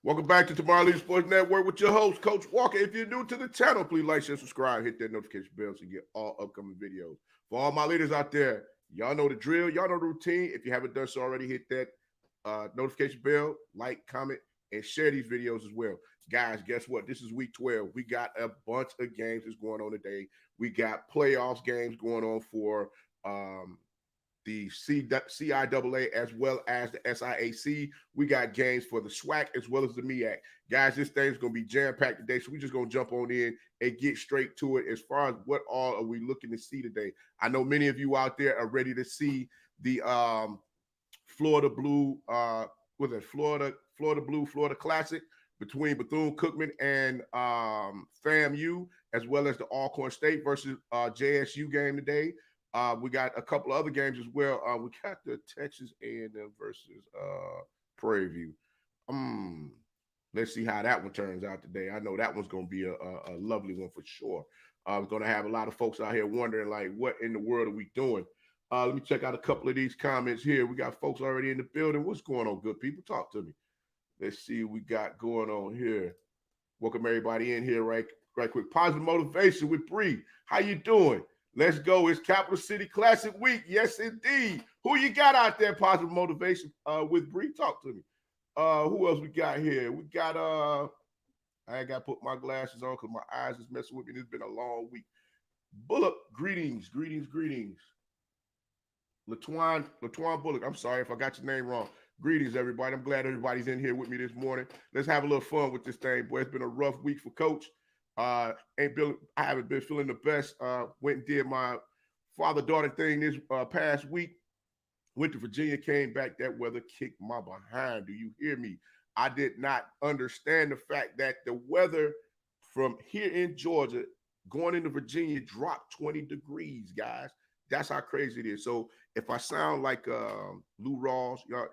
Welcome back to Tomorrow Leader Sports Network with your host, Coach Walker. If you're new to the channel, please like, share, subscribe, hit that notification bell so you get all upcoming videos. For all my leaders out there, y'all know the drill, y'all know the routine. If you haven't done so already, hit that notification bell, like, comment, and share these videos as well. Guys, guess what? This is week 12. We got a bunch of games that's going on today. We got playoffs games going on for the CIAA as well as the SIAC. We got games for the SWAC as well as the MEAC. Guys, this thing's going to be jam-packed today, so we're just going to jump on in and get straight to it as far as what all are we looking to see today. I know many of you out there are ready to see the Florida Blue, Florida Classic between Bethune-Cookman and FAMU, as well as the Alcorn State versus JSU game today. We got a couple of other games as well. We got the Texas A&M versus Prairie View. Let's see how that one turns out today. I know that one's going to be a lovely one for sure. We're going to have a lot of folks out here wondering, like, what in the world are we doing? Let me check out a couple of these comments here. We got folks already in the building. What's going on, good people? Talk to me. Let's see what we got going on here. Welcome everybody in here right quick. Positive motivation with Bree. How you doing? Let's go. It's Capital City Classic Week. Yes, indeed. Who you got out there, positive motivation with Bree? Talk to me. Who else we got here? We got I ain't got to put my glasses on because my eyes is messing with me. It's been a long week. Bullock, greetings. Latwan Bullock. I'm sorry if I got your name wrong. Greetings, everybody. I'm glad everybody's in here with me this morning. Let's have a little fun with this thing, boy. It's been a rough week for Coach. I haven't been feeling the best. Went and did my father-daughter thing this past week. Went to Virginia, came back. That weather kicked my behind. Do you hear me? I did not understand the fact that the weather from here in Georgia going into Virginia dropped 20 degrees, guys. That's how crazy it is. So if I sound like Lou Rawls, y'all,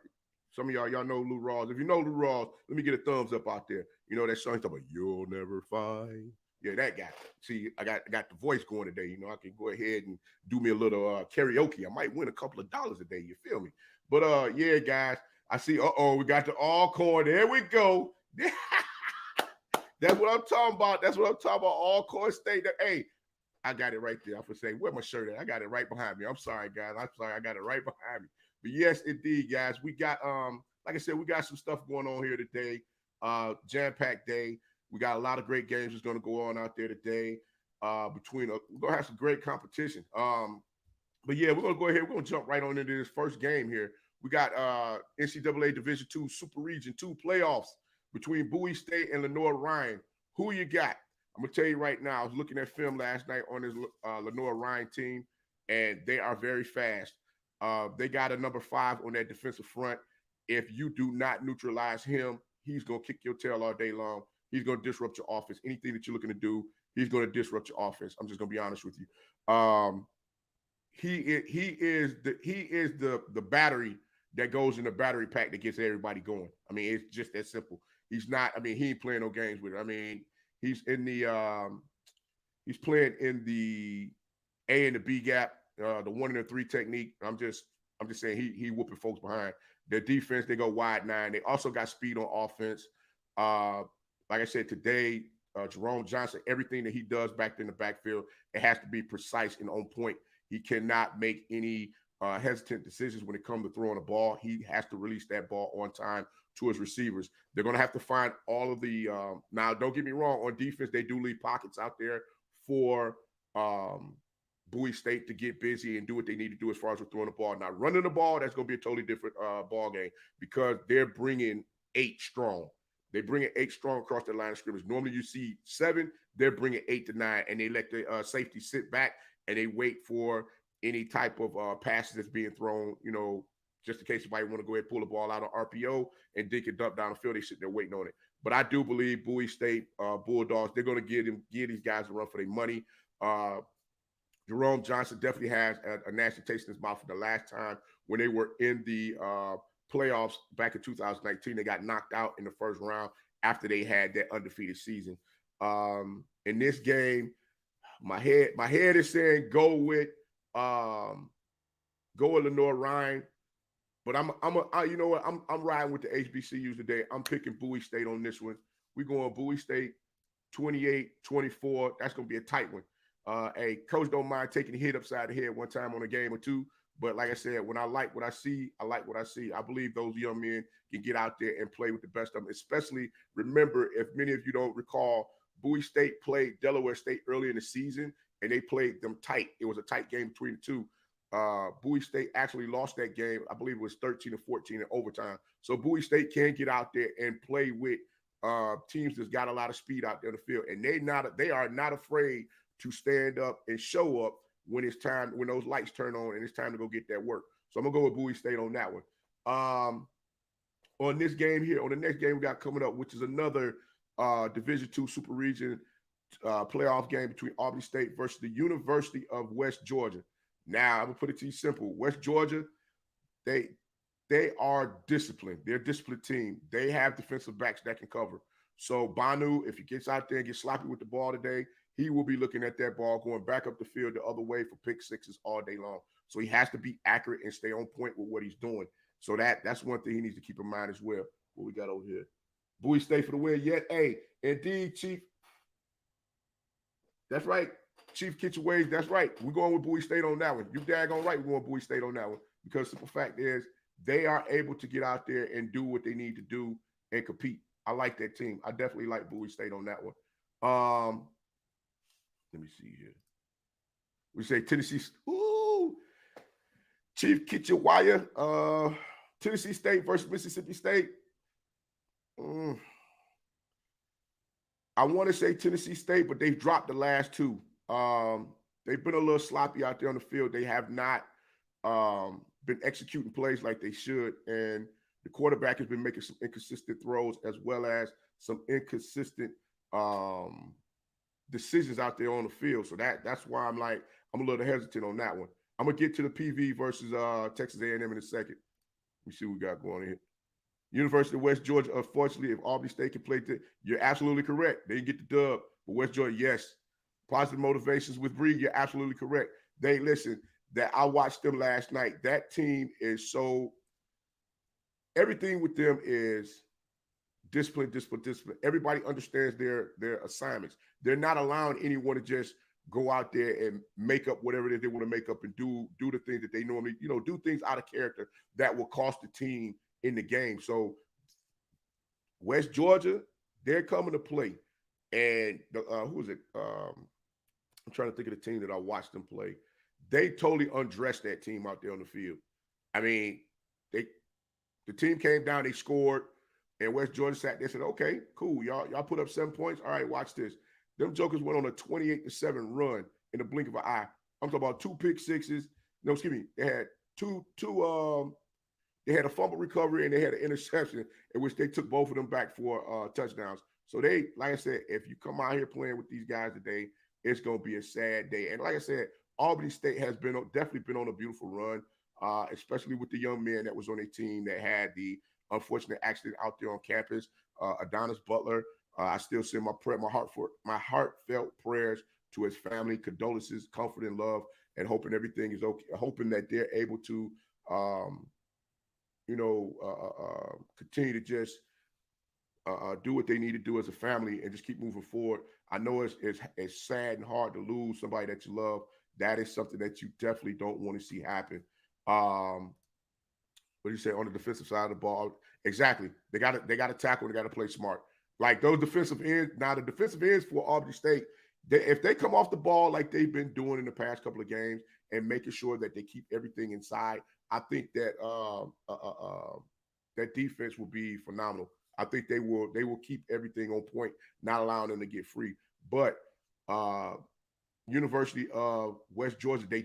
some of y'all know Lou Rawls. If you know Lou Rawls, let me get a thumbs up out there. You know that song he's talking about, you'll never find. Yeah, that guy. See, I got the voice going today. You know, I can go ahead and do me a little karaoke. I might win a couple of dollars a day. You feel me? But yeah, guys, I see. We got the Alcorn. There we go. That's what I'm talking about. Alcorn State. Hey, I got it right there. I was saying, where my shirt at? I got it right behind me. I'm sorry, guys. I got it right behind me. But yes, indeed, guys. We got like I said, we got some stuff going on here today. Jam-packed day. We got a lot of great games that's going to go on out there today. We're gonna have some great competition. But yeah, we're gonna go ahead. We're gonna jump right on into this first game here. We got NCAA Division II Super Region 2 playoffs between Bowie State and Lenoir-Rhyne. Who you got? I'm gonna tell you right now. I was looking at film last night on this Lenoir-Rhyne team, and they are very fast. They got a number 5 on that defensive front. If you do not neutralize him, he's gonna kick your tail all day long. He's gonna disrupt your offense. Anything that you're looking to do, he's gonna disrupt your offense. I'm just gonna be honest with you. He is the battery that goes in the battery pack that gets everybody going. I mean, it's just that simple. He's not. I mean, he ain't playing no games with it. I mean, he's in the he's playing in the A and the B gap, the 1 and the 3 technique. I'm just saying he whooping folks behind. Their defense, they go wide 9. They also got speed on offense. Like I said today, Jerome Johnson, everything that he does back in the backfield, it has to be precise and on point. He cannot make any hesitant decisions when it comes to throwing the ball. He has to release that ball on time to his receivers. They're going to have to find all of the now, don't get me wrong, on defense, they do leave pockets out there for Bowie State to get busy and do what they need to do as far as throwing the ball. Now, running the ball, that's going to be a totally different ball game because they're bringing 8 strong. They bring it 8 strong across the line of scrimmage. Normally you see 7, they're bringing 8 to 9, and they let the safety sit back and they wait for any type of passes that's being thrown, you know, just in case somebody want to go ahead and pull the ball out on RPO and dink it dump down the field. They sit there waiting on it. But I do believe Bowie State Bulldogs, they're going to give these guys a run for their money. Jerome Johnson definitely has a nasty taste in his mouth for the last time when they were in the playoffs back in 2019. They got knocked out in the first round after they had that undefeated season. In this game, my head is saying go with Lenoir-Rhyne, But you know what? I'm riding with the HBCUs today. I'm picking Bowie State on this one. We're going Bowie State 28-24. That's going to be a tight one. Hey, coach don't mind taking a hit upside the head one time on a game or two. But like I said, when I like what I see, I like what I see. I believe those young men can get out there and play with the best of them. Especially, remember, if many of you don't recall, Bowie State played Delaware State early in the season, and they played them tight. It was a tight game between the two. Bowie State actually lost that game. I believe it was 13-14 in overtime. So Bowie State can get out there and play with teams that's got a lot of speed out there in the field, and they are not afraid to stand up and show up when it's time, when those lights turn on and it's time to go get that work. So I'm gonna go with Bowie State on that one. On this game here, on the next game we got coming up, which is another Division II Super Region playoff game between Albany State versus the University of West Georgia. Now I'm gonna put it to you simple. West Georgia, they are disciplined. They're a disciplined team. They have defensive backs that can cover. So Banu, if he gets out there and gets sloppy with the ball today, he will be looking at that ball going back up the field the other way for pick sixes all day long. So he has to be accurate and stay on point with what he's doing. So that's one thing he needs to keep in mind as well. What we got over here? Bowie State for the win yet? Hey, indeed, Chief. That's right. Chief Kitchenways, that's right. We're going with Bowie State on that one. You daggone right we're going Bowie State on that one. Because the simple fact is they are able to get out there and do what they need to do and compete. I like that team. I definitely like Bowie State on that one. Let me see here. We say Tennessee. Ooh, Chief Kitchewaya. Tennessee State versus Mississippi State. I want to say Tennessee State, but they've dropped the last two. They've been a little sloppy out there on the field. They have not been executing plays like they should, and the quarterback has been making some inconsistent throws as well as some inconsistent decisions out there on the field. So that's why I'm a little hesitant on that one. I'm gonna get to the PV versus Texas A&M in a second. Let me see what we got going here. University of West Georgia, unfortunately, if Albany State can play, you're absolutely correct. They can get the dub. But West Georgia, yes. Positive motivations with Bree, you're absolutely correct. I watched them last night. That team is everything with them is discipline. Everybody understands their assignments. They're not allowing anyone to just go out there and make up whatever it is they want to make up and do the things that they normally, do things out of character that will cost the team in the game. So West Georgia, they're coming to play. And who is it? I'm trying to think of the team that I watched them play. They totally undressed that team out there on the field. I mean, the team came down, they scored, and West Georgia sat there and said, okay, cool. Y'all put up 7 points. All right, watch this. Them jokers went on a 28-7 run in the blink of an eye. I'm talking about 2 pick sixes. No, excuse me. They had they had a fumble recovery and they had an interception in which they took both of them back for touchdowns. So they, like I said, if you come out here playing with these guys today, it's going to be a sad day. And like I said, Albany State has definitely been on a beautiful run, especially with the young men that was on their team that had the unfortunate accident out there on campus. Adonis Butler, I still send my heartfelt prayers to his family, condolences, comfort, and love, and hoping everything is okay. Hoping that they're able to, continue to just do what they need to do as a family and just keep moving forward. I know it's sad and hard to lose somebody that you love. That is something that you definitely don't want to see happen. What do you say on the defensive side of the ball? Exactly. They got to tackle. They got to play smart. Like those defensive ends. Now the defensive ends for Albany State, if they come off the ball like they've been doing in the past couple of games and making sure that they keep everything inside, I think that that defense will be phenomenal. I think they will keep everything on point, not allowing them to get free. But University of West Georgia, they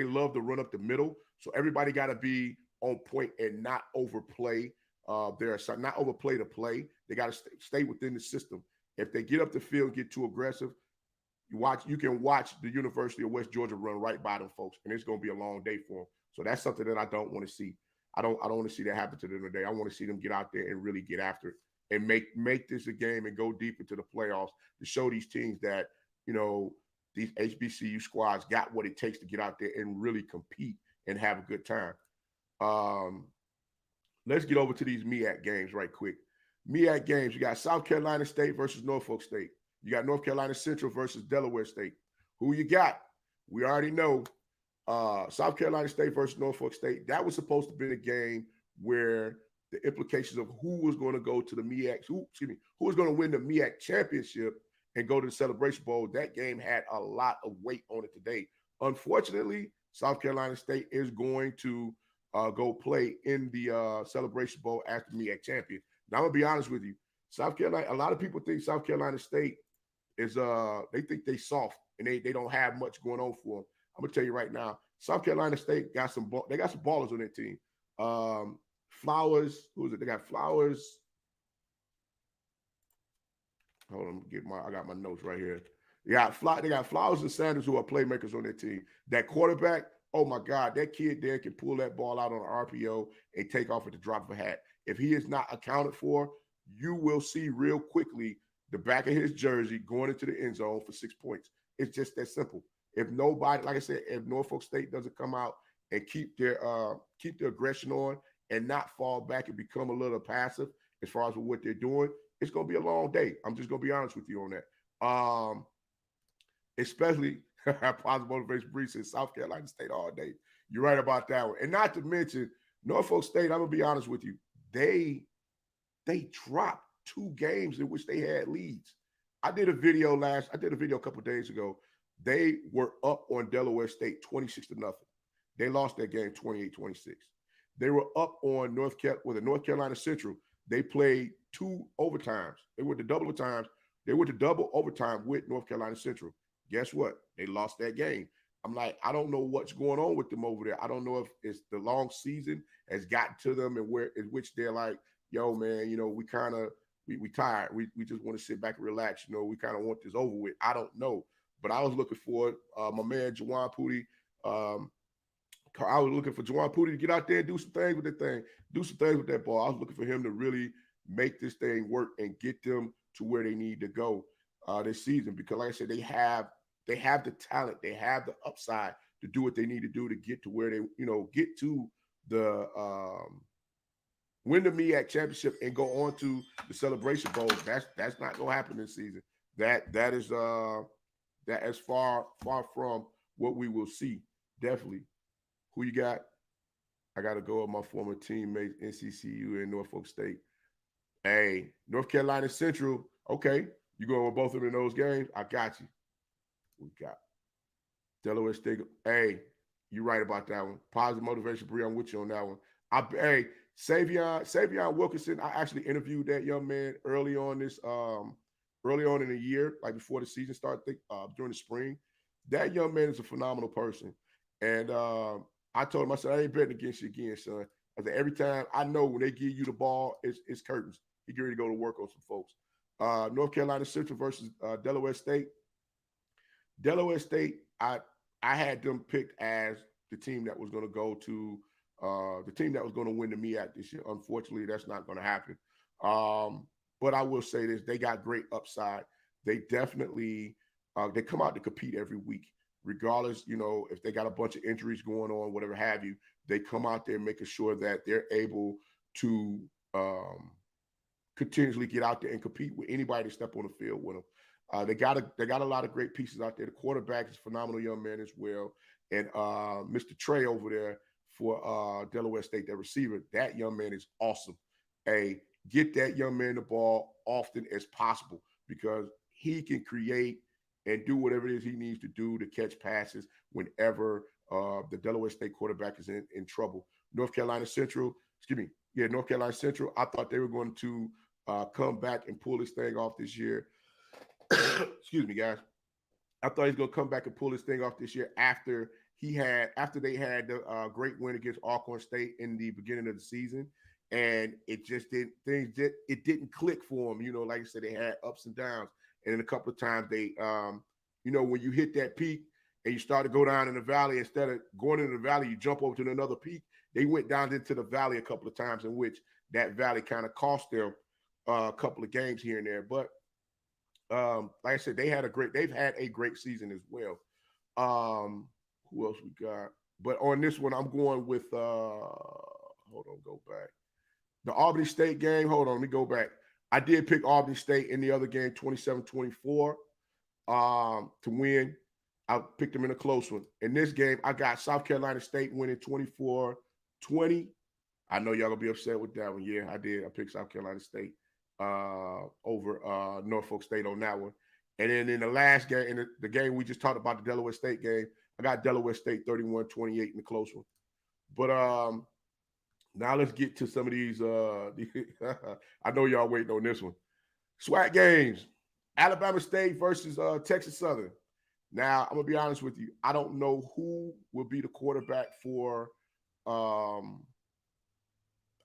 love to run up the middle. So everybody got to be on point and not overplay not overplay the play. They got to stay within the system. If they get up the field and get too aggressive, you can watch the University of West Georgia run right by them folks, and it's going to be a long day for them. So that's something that I don't want to see. I don't want to see that happen to them today. I want to see them get out there and really get after it and make this a game and go deep into the playoffs to show these teams that, these HBCU squads got what it takes to get out there and really compete and have a good time. let's get over to these MEAC games right quick. MEAC games, you got South Carolina State versus Norfolk State. You got North Carolina Central versus Delaware State. Who you got? We already know South Carolina State versus Norfolk State. That was supposed to be a game where the implications of who was going to go to the MEAC, who was going to win the MEAC championship and go to the Celebration Bowl. That game had a lot of weight on it today. Unfortunately, South Carolina State is going to go play in the Celebration Bowl as the MEAC champion. Now, I'm going to be honest with you. South Carolina, a lot of people think South Carolina State is, they think they soft and they don't have much going on for them. I'm going to tell you right now, South Carolina State got some ballers on their team. Flowers, who is it? They got Flowers. Hold on, I got my notes right here. They got Flowers and Sanders, who are playmakers on their team. That quarterback, oh my God, that kid there can pull that ball out on an RPO and take off at the drop of a hat. If he is not accounted for, you will see real quickly the back of his jersey going into the end zone for 6 points. It's just that simple. If nobody, like I said, if Norfolk State doesn't come out and keep their aggression on and not fall back and become a little passive as far as what they're doing, it's going to be a long day. I'm just going to be honest with you on that. Especially positive motivation. Bree says South Carolina State all day. You're right about that one. And not to mention Norfolk State, I'm going to be honest with you. They dropped 2 games in which they had leads. I did a video a couple of days ago. They were up on Delaware State 26-0. They lost that game 28-26. They were up on North Carolina Central. They played 2 overtimes. They went to double overtimes. They went to double overtime with North Carolina Central. Guess what? They lost that game. I'm like, I don't know what's going on with them over there. I don't know if it's the long season has gotten to them and in which they're like, yo, man, we kind of, we tired. We just want to sit back and relax. We kind of want this over with. I don't know. But I was looking for my man, Juwan Pooty. I was looking for Juwan Pooty to get out there and do some things with that ball. I was looking for him to really make this thing work and get them to where they need to go this season. Because like I said, they have the talent. They have the upside to do what they need to do to get to where they, get to the win the MEAC championship and go on to the Celebration Bowl. That's not going to happen this season. That is far from what we will see. Definitely. Who you got? I got to go with my former teammates, NCCU and Norfolk State. Hey, North Carolina Central. Okay, you going with both of them in those games? I got you. We got Delaware State. Hey, you're right about that one. Positive motivation, Bree. I'm with you on that one. Hey, Savion Wilkinson. I actually interviewed that young man early on in the year, like before the season started, during the spring. That young man is a phenomenal person. And I told him, I said, I ain't betting against you again, son. I said, every time I know when they give you the ball, it's curtains. You get ready to go to work on some folks. North Carolina Central versus Delaware State. Delaware State, I had them picked as the team that was going to go to the team that was going to win the MEAC this year. Unfortunately, that's not going to happen. But I will say this, they got great upside. They definitely, they come out to compete every week, regardless, if they got a bunch of injuries going on, whatever have you, they come out there making sure that they're able to continuously get out there and compete with anybody that step on the field with them. They got a lot of great pieces out there. The quarterback is a phenomenal young man as well. And Mr. Trey over there for Delaware State, their receiver, that young man is awesome. Hey, get that young man the ball often as possible because he can create and do whatever it is he needs to do to catch passes whenever the Delaware State quarterback is in trouble. North Carolina Central, I thought they were going to come back and pull this thing off this year. Excuse me, guys. I thought he was going to come back and pull this thing off this year after they had the great win against Alcorn State in the beginning of the season. And it just didn't click for them. Like I said, they had ups and downs. And then a couple of times they, when you hit that peak and you start to go down in the valley, instead of going into the valley, you jump over to another peak. They went down into the valley a couple of times in which that valley kind of cost them a couple of games here and there. But like I said, they've had a great season as well. Who else we got? But on this one, I'm going with, hold on, go back. The Albany State game, hold on, let me go back. I did pick Albany State in the other game, 27-24, to win. I picked them in a close one. In this game, I got South Carolina State winning 24-20. I know y'all gonna be upset with that one. Yeah, I did. I picked South Carolina State over Norfolk State on that one. And then in the last game, in the game we just talked about, the Delaware State game, I got Delaware State 31-28 in the close one. But now let's get to some of these. I know y'all waiting on this one. SWAC games. Alabama State versus Texas Southern. Now, I'm going to be honest with you. I don't know who will be the quarterback for I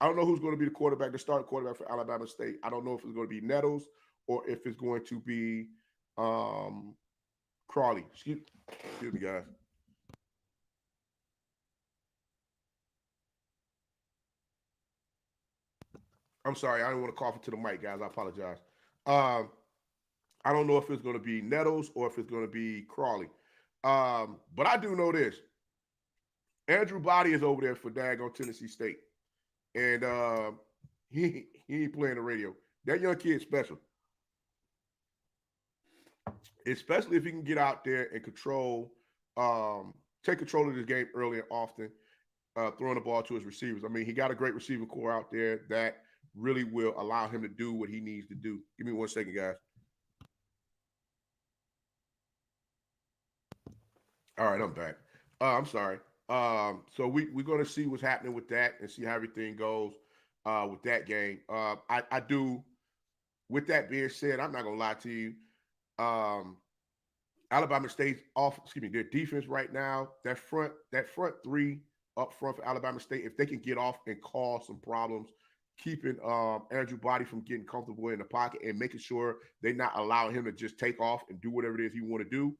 don't know who's going to be the quarterback, the starting quarterback for Alabama State. I don't know if it's going to be Nettles or if it's going to be Crawley. Excuse me, guys. I'm sorry. I didn't want to cough into the mic, guys. I apologize. I don't know if it's going to be Nettles or if it's going to be Crawley. But I do know this. Andrew Body is over there for daggone Tennessee State. And he ain't playing the radio. That young kid's special. Especially if he can get out there and control, take control of this game early and often, throwing the ball to his receivers. I mean, he got a great receiving core out there that really will allow him to do what he needs to do. Give me 1 second, guys. All right, I'm back. I'm sorry. So we're going to see what's happening with that and see how everything goes with that game. I do. With that being said, I'm not going to lie to you. Alabama State's their defense right now, that front three up front for Alabama State, if they can get off and cause some problems, keeping Andrew Body from getting comfortable in the pocket and making sure they're not allowing him to just take off and do whatever it is he want to do.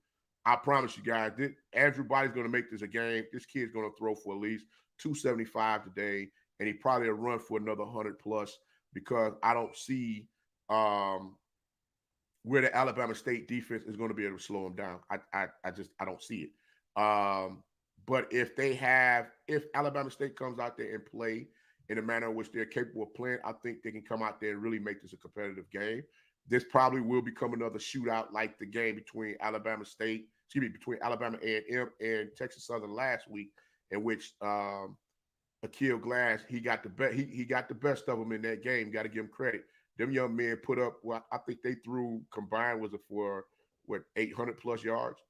I promise you guys, Andrew Body's going to make this a game. This kid's going to throw for at least 275 today, and he probably will run for another 100 plus, because I don't see where the Alabama State defense is going to be able to slow him down. I don't see it. But if Alabama State comes out there and play in a manner in which they're capable of playing, I think they can come out there and really make this a competitive game. This probably will become another shootout like the game between Alabama A&M and Texas Southern last week, in which Akil Glass, he got the best of them in that game. Got to give him credit. Them young men put up, well, I think they threw combined, was it for 800 plus yards?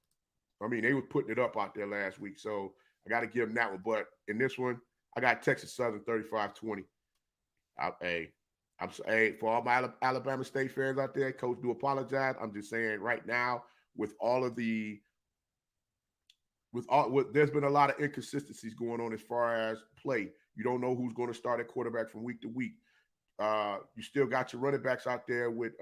I mean, they were putting it up out there last week. So I got to give them that one. But in this one, I got Texas Southern 35-20. For all my Alabama State fans out there, Coach, do apologize. I'm just saying right now, there's been a lot of inconsistencies going on as far as play. You don't know who's going to start at quarterback from week to week. You still got your running backs out there with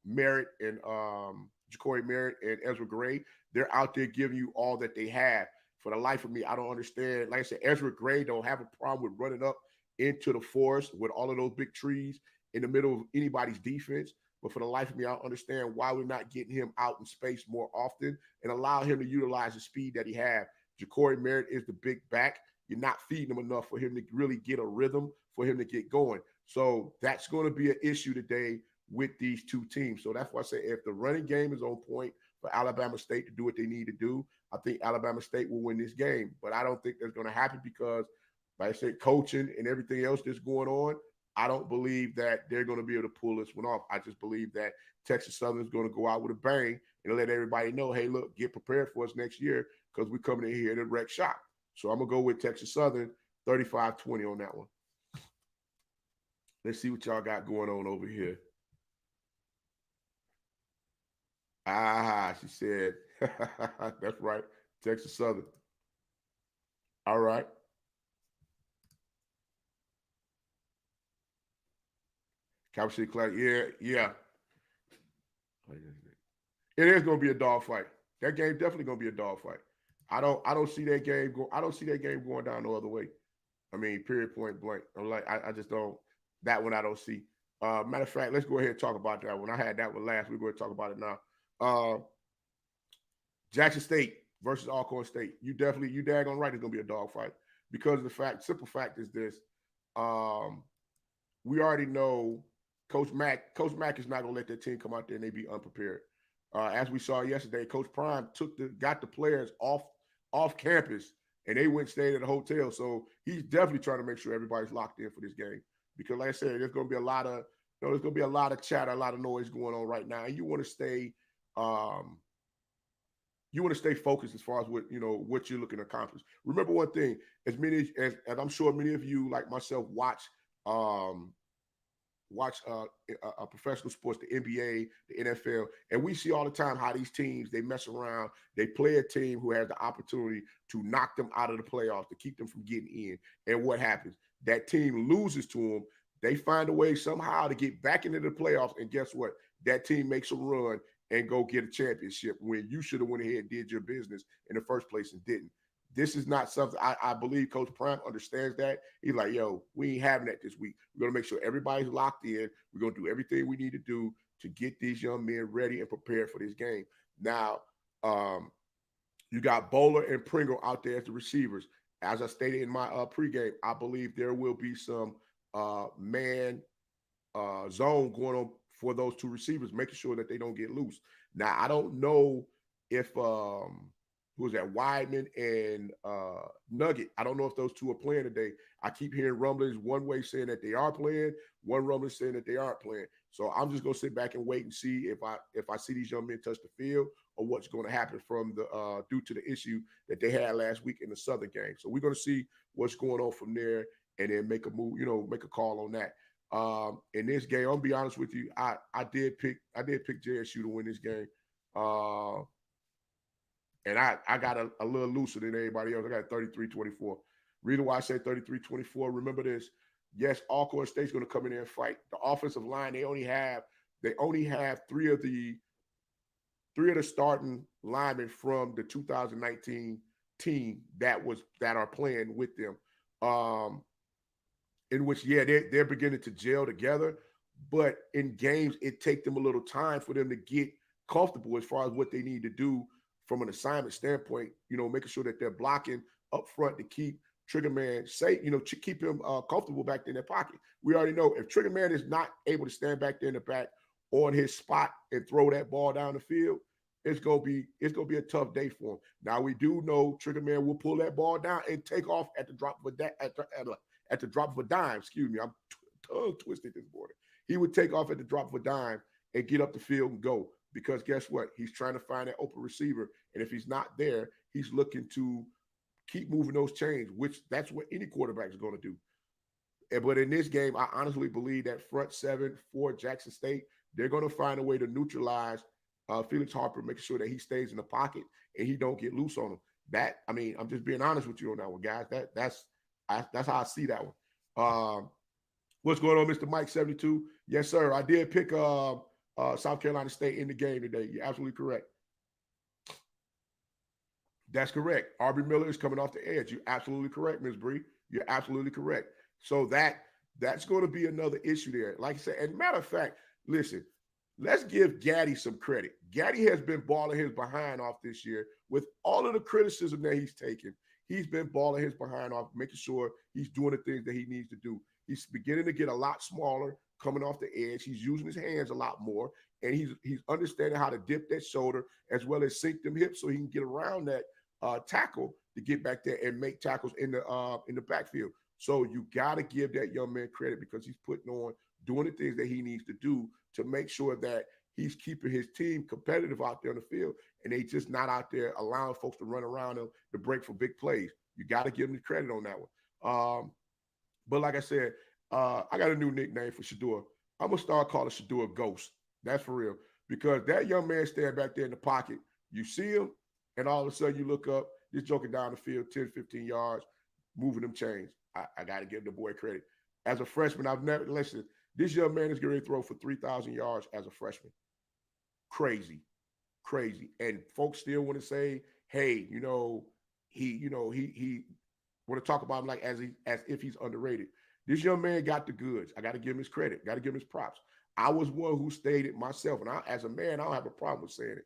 Merritt and Ja'Cory Merritt and Ezra Gray. They're out there giving you all that they have. For the life of me, I don't understand. Like I said, Ezra Gray don't have a problem with running up into the forest with all of those big trees in the middle of anybody's defense. But for the life of me, I don't understand why we're not getting him out in space more often and allow him to utilize the speed that he has. Ja'Cory Merritt is the big back. You're not feeding him enough for him to really get a rhythm, for him to get going. So that's going to be an issue today with these two teams. So that's why I say if the running game is on point for Alabama State to do what they need to do, I think Alabama State will win this game. But I don't think that's going to happen because, like I said, coaching and everything else that's going on, I don't believe that they're going to be able to pull this one off. I just believe that Texas Southern is going to go out with a bang and let everybody know, hey, look, get prepared for us next year because we're coming in here to wreck shop. So I'm going to go with Texas Southern 35-20 on that one. Let's see what y'all got going on over here. She said, that's right, Texas Southern. All right. Calvin City Classic, yeah. It is going to be a dogfight. That game definitely going to be a dogfight. I don't see that game go. I don't see that game going down no other way. I mean, period, point blank. I'm like, I just don't. That one I don't see. Matter of fact, let's go ahead and talk about that one. I had that one last. We're going to talk about it now. Jackson State versus Alcorn State. You daggone right. It's going to be a dogfight because of the simple fact is this. we already know Coach Mack is not going to let that team come out there and they be unprepared. As we saw yesterday, Coach Prime got the players off campus and they went and stayed at a hotel. So he's definitely trying to make sure everybody's locked in for this game because, like I said, there's going to be a lot of there's going to be a lot of chatter, a lot of noise going on right now, and you want to stay focused as far as what you're looking to accomplish. Remember one thing: as many as I'm sure many of you, like myself, watch professional sports, the NBA, the NFL, and we see all the time how these teams, they mess around, they play a team who has the opportunity to knock them out of the playoffs, to keep them from getting in. And what happens? That team loses to them. They find a way somehow to get back into the playoffs, and guess what? That team makes a run and go get a championship when you should have went ahead and did your business in the first place and didn't. This is not something I believe Coach Prime understands that. He's like, yo, we ain't having that this week. We're going to make sure everybody's locked in. We're going to do everything we need to do to get these young men ready and prepared for this game. Now, you got Bowler and Pringle out there as the receivers. As I stated in my pregame, I believe there will be some man zone going on for those two receivers, making sure that they don't get loose. Now, I don't know if who was that, Weidman and Nugget. I don't know if those two are playing today. I keep hearing rumblings one way saying that they are playing, one rumbling saying that they aren't playing. So I'm just gonna sit back and wait and see if I see these young men touch the field or what's going to happen from the due to the issue that they had last week in the Southern game. So we're gonna see what's going on from there and then make a move, make a call on that. In this game, I'll be honest with you, I did pick JSU to win this game. And I got a little looser than everybody else. I got 33-24. Reason why I say 33-24, remember this. Yes, Alcorn State's going to come in there and fight. The offensive line, they only have three of the starting linemen from the 2019 team that are playing with them. In which, yeah, they're beginning to gel together. But in games, it takes them a little time for them to get comfortable as far as what they need to do from an assignment standpoint, making sure that they're blocking up front to keep Triggerman safe, keep him comfortable back in their pocket. We already know if Triggerman is not able to stand back there in the back on his spot and throw that ball down the field, it's gonna be a tough day for him. Now we do know Triggerman will pull that ball down and take off at the drop of a dime. Excuse me, I'm tongue twisted this morning. He would take off at the drop of a dime and get up the field and go. Because guess what? He's trying to find that open receiver. And if he's not there, he's looking to keep moving those chains, which that's what any quarterback is going to do. But in this game, I honestly believe that front seven for Jackson State, they're going to find a way to neutralize Felix Harper, making sure that he stays in the pocket and he don't get loose on him. I'm just being honest with you on that one, guys. That's how I see that one. What's going on, Mr. Mike 72? Yes, sir. I did pick South Carolina State in the game today. You're absolutely correct. That's correct. Aubrey Miller is coming off the edge. You're absolutely correct, Ms. Bree. You're absolutely correct. So that's going to be another issue there. Like I said, and matter of fact, listen, let's give Gaddy some credit. Gaddy has been balling his behind off this year with all of the criticism that he's taken. He's been balling his behind off, making sure he's doing the things that he needs to do. He's beginning to get a lot smaller coming off the edge. He's using his hands a lot more, and he's understanding how to dip that shoulder as well as sink them hips so he can get around that tackle to get back there and make tackles in the backfield. So you got to give that young man credit because he's doing the things that he needs to do to make sure that he's keeping his team competitive out there on the field, and they just not out there allowing folks to run around him to break for big plays. You got to give him the credit on that one. But like I said, I got a new nickname for Shador. I'm going to start calling Shador Ghost. That's for real. Because that young man standing back there in the pocket, you see him, and all of a sudden you look up, he's joking down the field 10, 15 yards, moving them chains. I got to give the boy credit. As a freshman, listen, this young man is going to throw for 3,000 yards as a freshman. Crazy. And folks still want to say, hey, he want to talk about him like as if he's underrated. This young man got the goods. I got to give him his credit. Got to give him his props. I was one who stated myself, and as a man, I don't have a problem with saying it.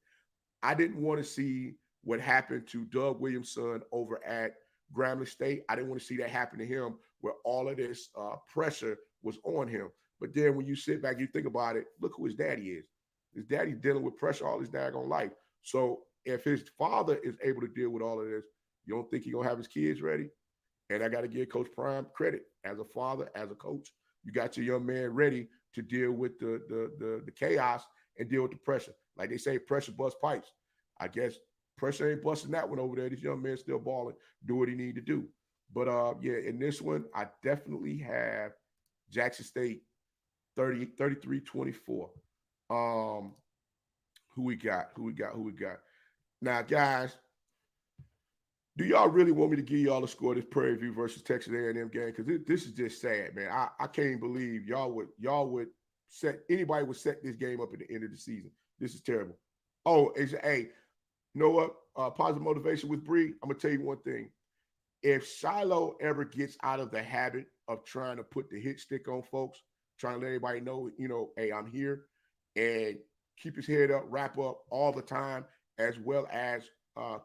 I didn't want to see what happened to Doug Williams' son over at Grambling State. I didn't want to see that happen to him, where all of this pressure was on him. But then when you sit back, you think about it, look who his daddy is. His daddy's dealing with pressure all his daggone life. So if his father is able to deal with all of this, you don't think he's going to have his kids ready? And I got to give Coach Prime credit as a father, as a coach. You got your young man ready to deal with the chaos and deal with the pressure. Like they say, pressure busts pipes. I guess pressure ain't busting that one over there. This young man's still balling, do what he need to do. But yeah, in this one, I definitely have Jackson State 33-24. Who we got? Now, guys, do y'all really want me to give y'all a score of this Prairie View versus Texas A&M game? Because this is just sad, man. I can't believe y'all would anybody would set this game up at the end of the season. This is terrible. Oh, hey, you know what? Positive motivation with Bree. I'm gonna tell you one thing. If Shiloh ever gets out of the habit of trying to put the hit stick on folks, trying to let everybody know, hey, I'm here, and keep his head up, wrap up all the time, as well as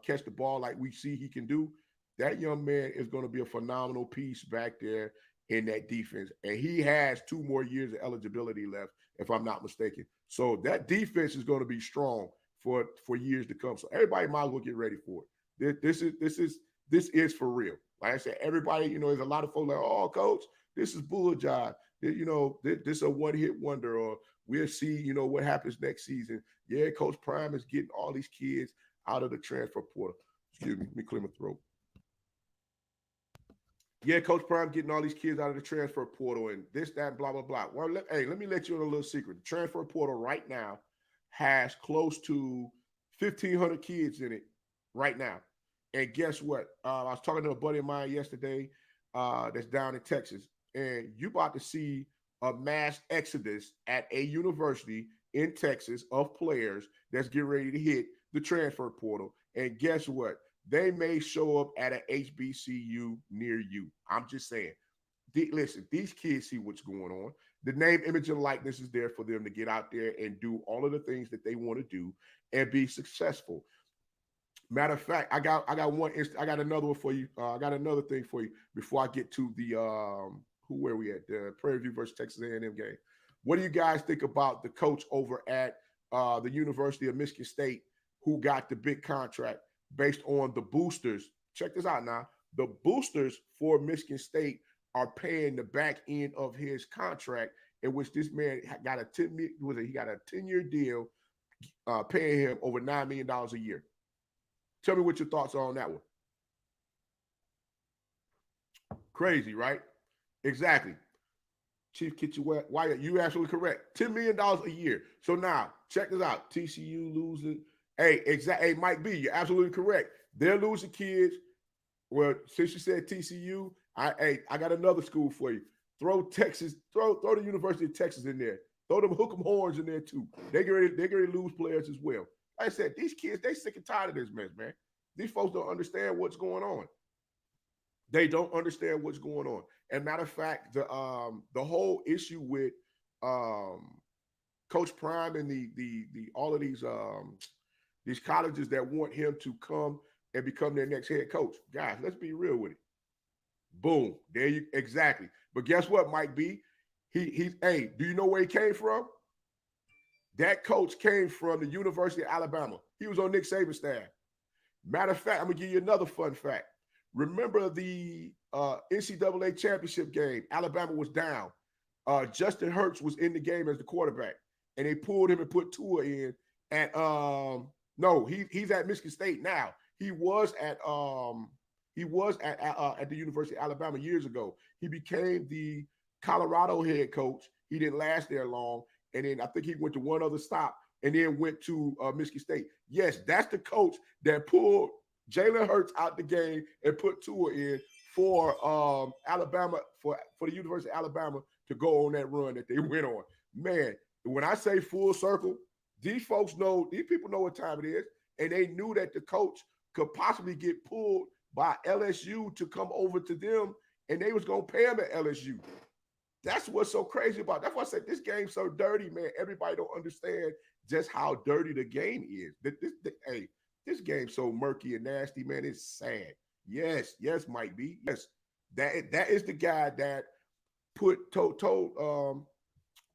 catch the ball like we see he can do, that young man is going to be a phenomenal piece back there in that defense. And he has 2 more years of eligibility left, if I'm not mistaken. So that defense is going to be strong for years to come. So everybody might as well get ready for it. This is for real. Like I said, everybody, there's a lot of folks like, oh, coach, this is bull jive. This is a one-hit wonder, or we'll see, what happens next season. Yeah, Coach Prime is getting all these kids out of the transfer portal. Excuse me, let me clear my throat. Yeah, Coach Prime getting all these kids out of the transfer portal and this, that, blah, blah, blah. Well, let me let you in a little secret. The transfer portal right now has close to 1,500 kids in it right now. And guess what? I was talking to a buddy of mine yesterday that's down in Texas, and you about to see a mass exodus at a university in Texas of players that's getting ready to hit the transfer portal. And guess what? They may show up at an HBCU near you. I'm just saying. Listen, these kids see what's going on. The name, image, and likeness is there for them to get out there and do all of the things that they want to do and be successful. Matter of fact, I got another one for you. I got another thing for you before I get to the where we at, the Prairie View versus Texas A&M game. What do you guys think about the coach over at the University of Michigan State who got the big contract based on the boosters? Check this out now. The boosters for Michigan State are paying the back end of his contract, in which this man got a 10-year deal, paying him over $9 million a year. Tell me what your thoughts are on that one. Crazy, right? Exactly. Chief Kitchen Wyatt, you're absolutely correct. $10 million a year. So now, check this out. TCU losing. Hey, Mike B, you're absolutely correct. They're losing kids. Well, since you said TCU, I got another school for you. Throw Texas, throw the University of Texas in there. Throw them hook 'em horns in there too. They're going to lose players as well. Like I said, these kids, they sick and tired of this mess, man. These folks don't understand what's going on. They don't understand what's going on. And matter of fact, the whole issue with Coach Prime and the all of these colleges that want him to come and become their next head coach. Guys, let's be real with it. Boom. There you exactly. But guess what, Mike B? He's do you know where he came from? That coach came from the University of Alabama. He was on Nick Saban's staff. Matter of fact, I'm going to give you another fun fact. Remember the NCAA championship game? Alabama was down. Justin Hurts was in the game as the quarterback, and they pulled him and put Tua in. At he's at Michigan State now. He was at the University of Alabama years ago. He became the Colorado head coach. He didn't last there long. And then I think he went to one other stop and then went to Michigan State. Yes, that's the coach that pulled Jalen Hurts out the game and put Tua in for Alabama, for the University of Alabama to go on that run that they went on. Man, when I say full circle, these people know what time it is. And they knew that the coach could possibly get pulled by LSU to come over to them, and they was going to pay him at LSU. That's what's so crazy about it. That's why I said this game's so dirty, man. Everybody don't understand just how dirty the game is. This game's so murky and nasty, man. It's sad. Yes, Mike B. Yes, that is the guy that told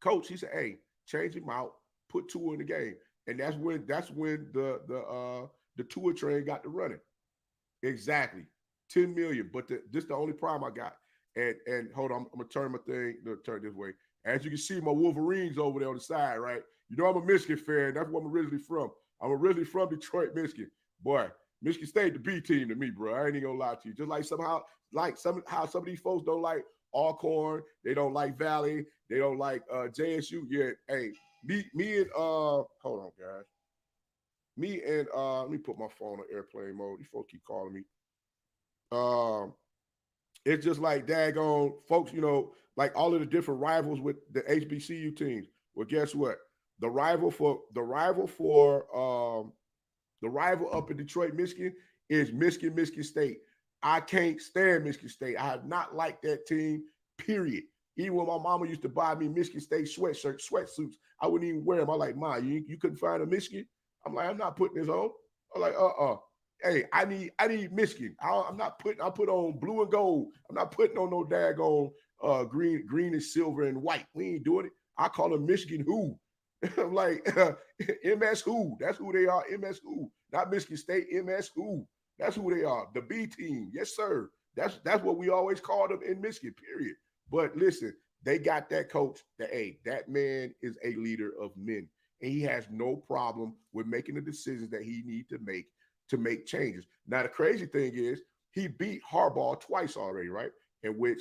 coach, he said, hey, change him out, put Tua in the game. And that's when the Tua train got to running. Exactly. 10 million. But this is the only problem I got. And hold on, I'm gonna turn my thing, turn this way. As you can see, my Wolverines over there on the side, right? You know I'm a Michigan fan. That's where I'm originally from. I'm originally from Detroit, Michigan. Boy, Michigan State the B team to me, bro. I ain't even gonna lie to you. Just like some of these folks don't like Alcorn, they don't like Valley, they don't like JSU. Yeah, hey, me and hold on, guys. Me and let me put my phone on airplane mode. These folks keep calling me. It's just like daggone folks, like all of the different rivals with the HBCU teams. Well, guess what? The rival up in Detroit, Michigan is Michigan State. I can't stand Michigan State. I have not liked that team, period. Even when my mama used to buy me Michigan State sweatsuits, I wouldn't even wear them. I'm like, Ma, you couldn't find a Michigan? I'm like, I'm not putting this on. I'm like, hey, I need Michigan. I put on blue and gold. I'm not putting on no daggone green and silver and white. We ain't doing it. I call them Michigan who. I'm like, MS who. That's who they are. MS who. Not Michigan State. MS who. That's who they are. The B team. Yes, sir. That's what we always called them in Michigan, period. But listen, they got that coach. That man is a leader of men. And he has no problem with making the decisions that he needs to make changes. Now, the crazy thing is he beat Harbaugh twice already, right? In which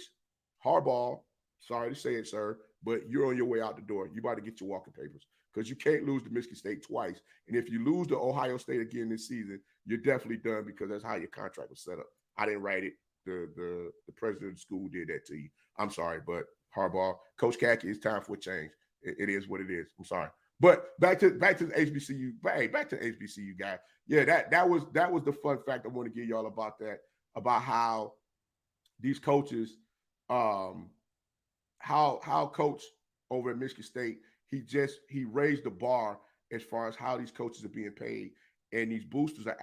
Harbaugh, sorry to say it, sir, but you're on your way out the door. You about to get your walking papers because you can't lose to Michigan State twice. And if you lose to Ohio State again this season, you're definitely done because that's how your contract was set up. I didn't write it. The president of the school did that to you. I'm sorry, but Harbaugh, Coach Khaki, it's time for a change. It is what it is. I'm sorry. But back to the HBCU. Hey, back to the HBCU guy. Yeah, that was the fun fact I want to give y'all about that, about how these coaches, how coach over at Michigan State, he raised the bar as far as how these coaches are being paid, and these boosters are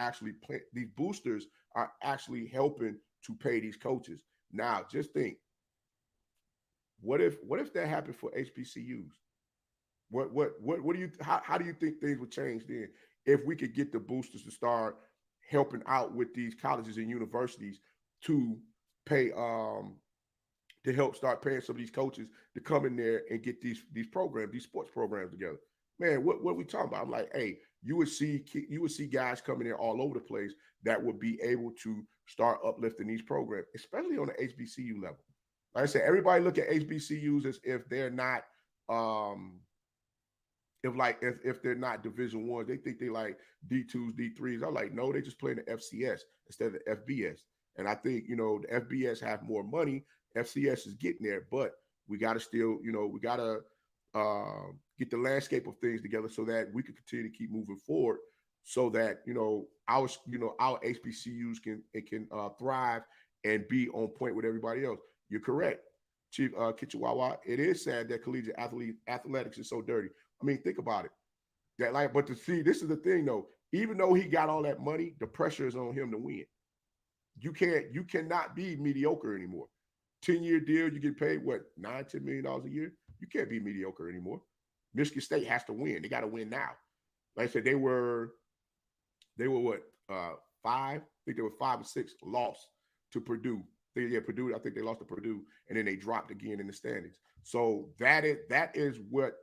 actually helping to pay these coaches. Now, just think, what if that happened for HBCUs? What do you how do you think things would change then if we could get the boosters to start helping out with these colleges and universities to pay to help start paying some of these coaches to come in there and get these programs, these sports programs together? Man, what are we talking about? I'm like, hey, you would see guys coming in all over the place that would be able to start uplifting these programs, especially on the HBCU level. Like I said, everybody look at HBCUs as if they're not if they're not Division One, they think they like D2s, D3s. I'm like, no, they just play in the FCS instead of the FBS. And I think, the FBS have more money. FCS is getting there, but we got to still, we got to get the landscape of things together so that we can continue to keep moving forward, so that our HBCUs can thrive and be on point with everybody else. You're correct, Chief Kitchewawa. It is sad that collegiate athletics is so dirty. I mean, think about it. But to see, this is the thing though. Even though he got all that money, the pressure is on him to win. You cannot be mediocre anymore. 10-year deal, you get paid what, $9-10 million a year? You can't be mediocre anymore. Michigan State has to win. They got to win now. Like I said, they were what, 5? I think they were 5 or 6 lost to Purdue. Purdue. I think they lost to Purdue, and then they dropped again in the standings. So that is what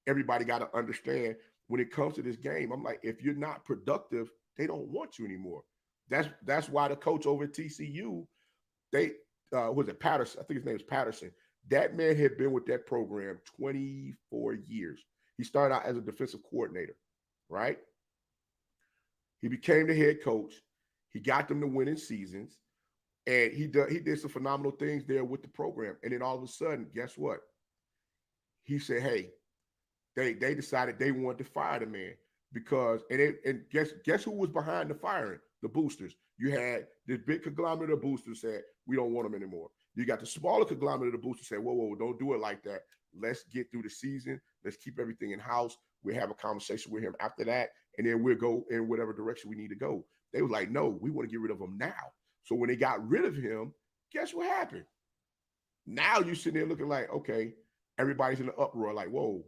everybody got to understand when it comes to this game. I'm like, if you're not productive, they don't want you anymore. That's why the coach over at TCU, was it Patterson? I think his name is Patterson. That man had been with that program 24 years. He started out as a defensive coordinator, right? He became the head coach. He got them to winning seasons, and he did some phenomenal things there with the program. And then all of a sudden, guess what? He said, hey, they decided they wanted to fire the man because guess who was behind the firing? The boosters. You had this big conglomerate of boosters said, we don't want them anymore. You got the smaller conglomerate of boosters said, whoa, don't do it like that. Let's get through the season. Let's keep everything in house. We'll have a conversation with him after that, and then we'll go in whatever direction we need to go. They were like, no, we want to get rid of him now. So when they got rid of him, guess what happened? Now you sitting there looking like, okay, everybody's in an uproar, like, whoa,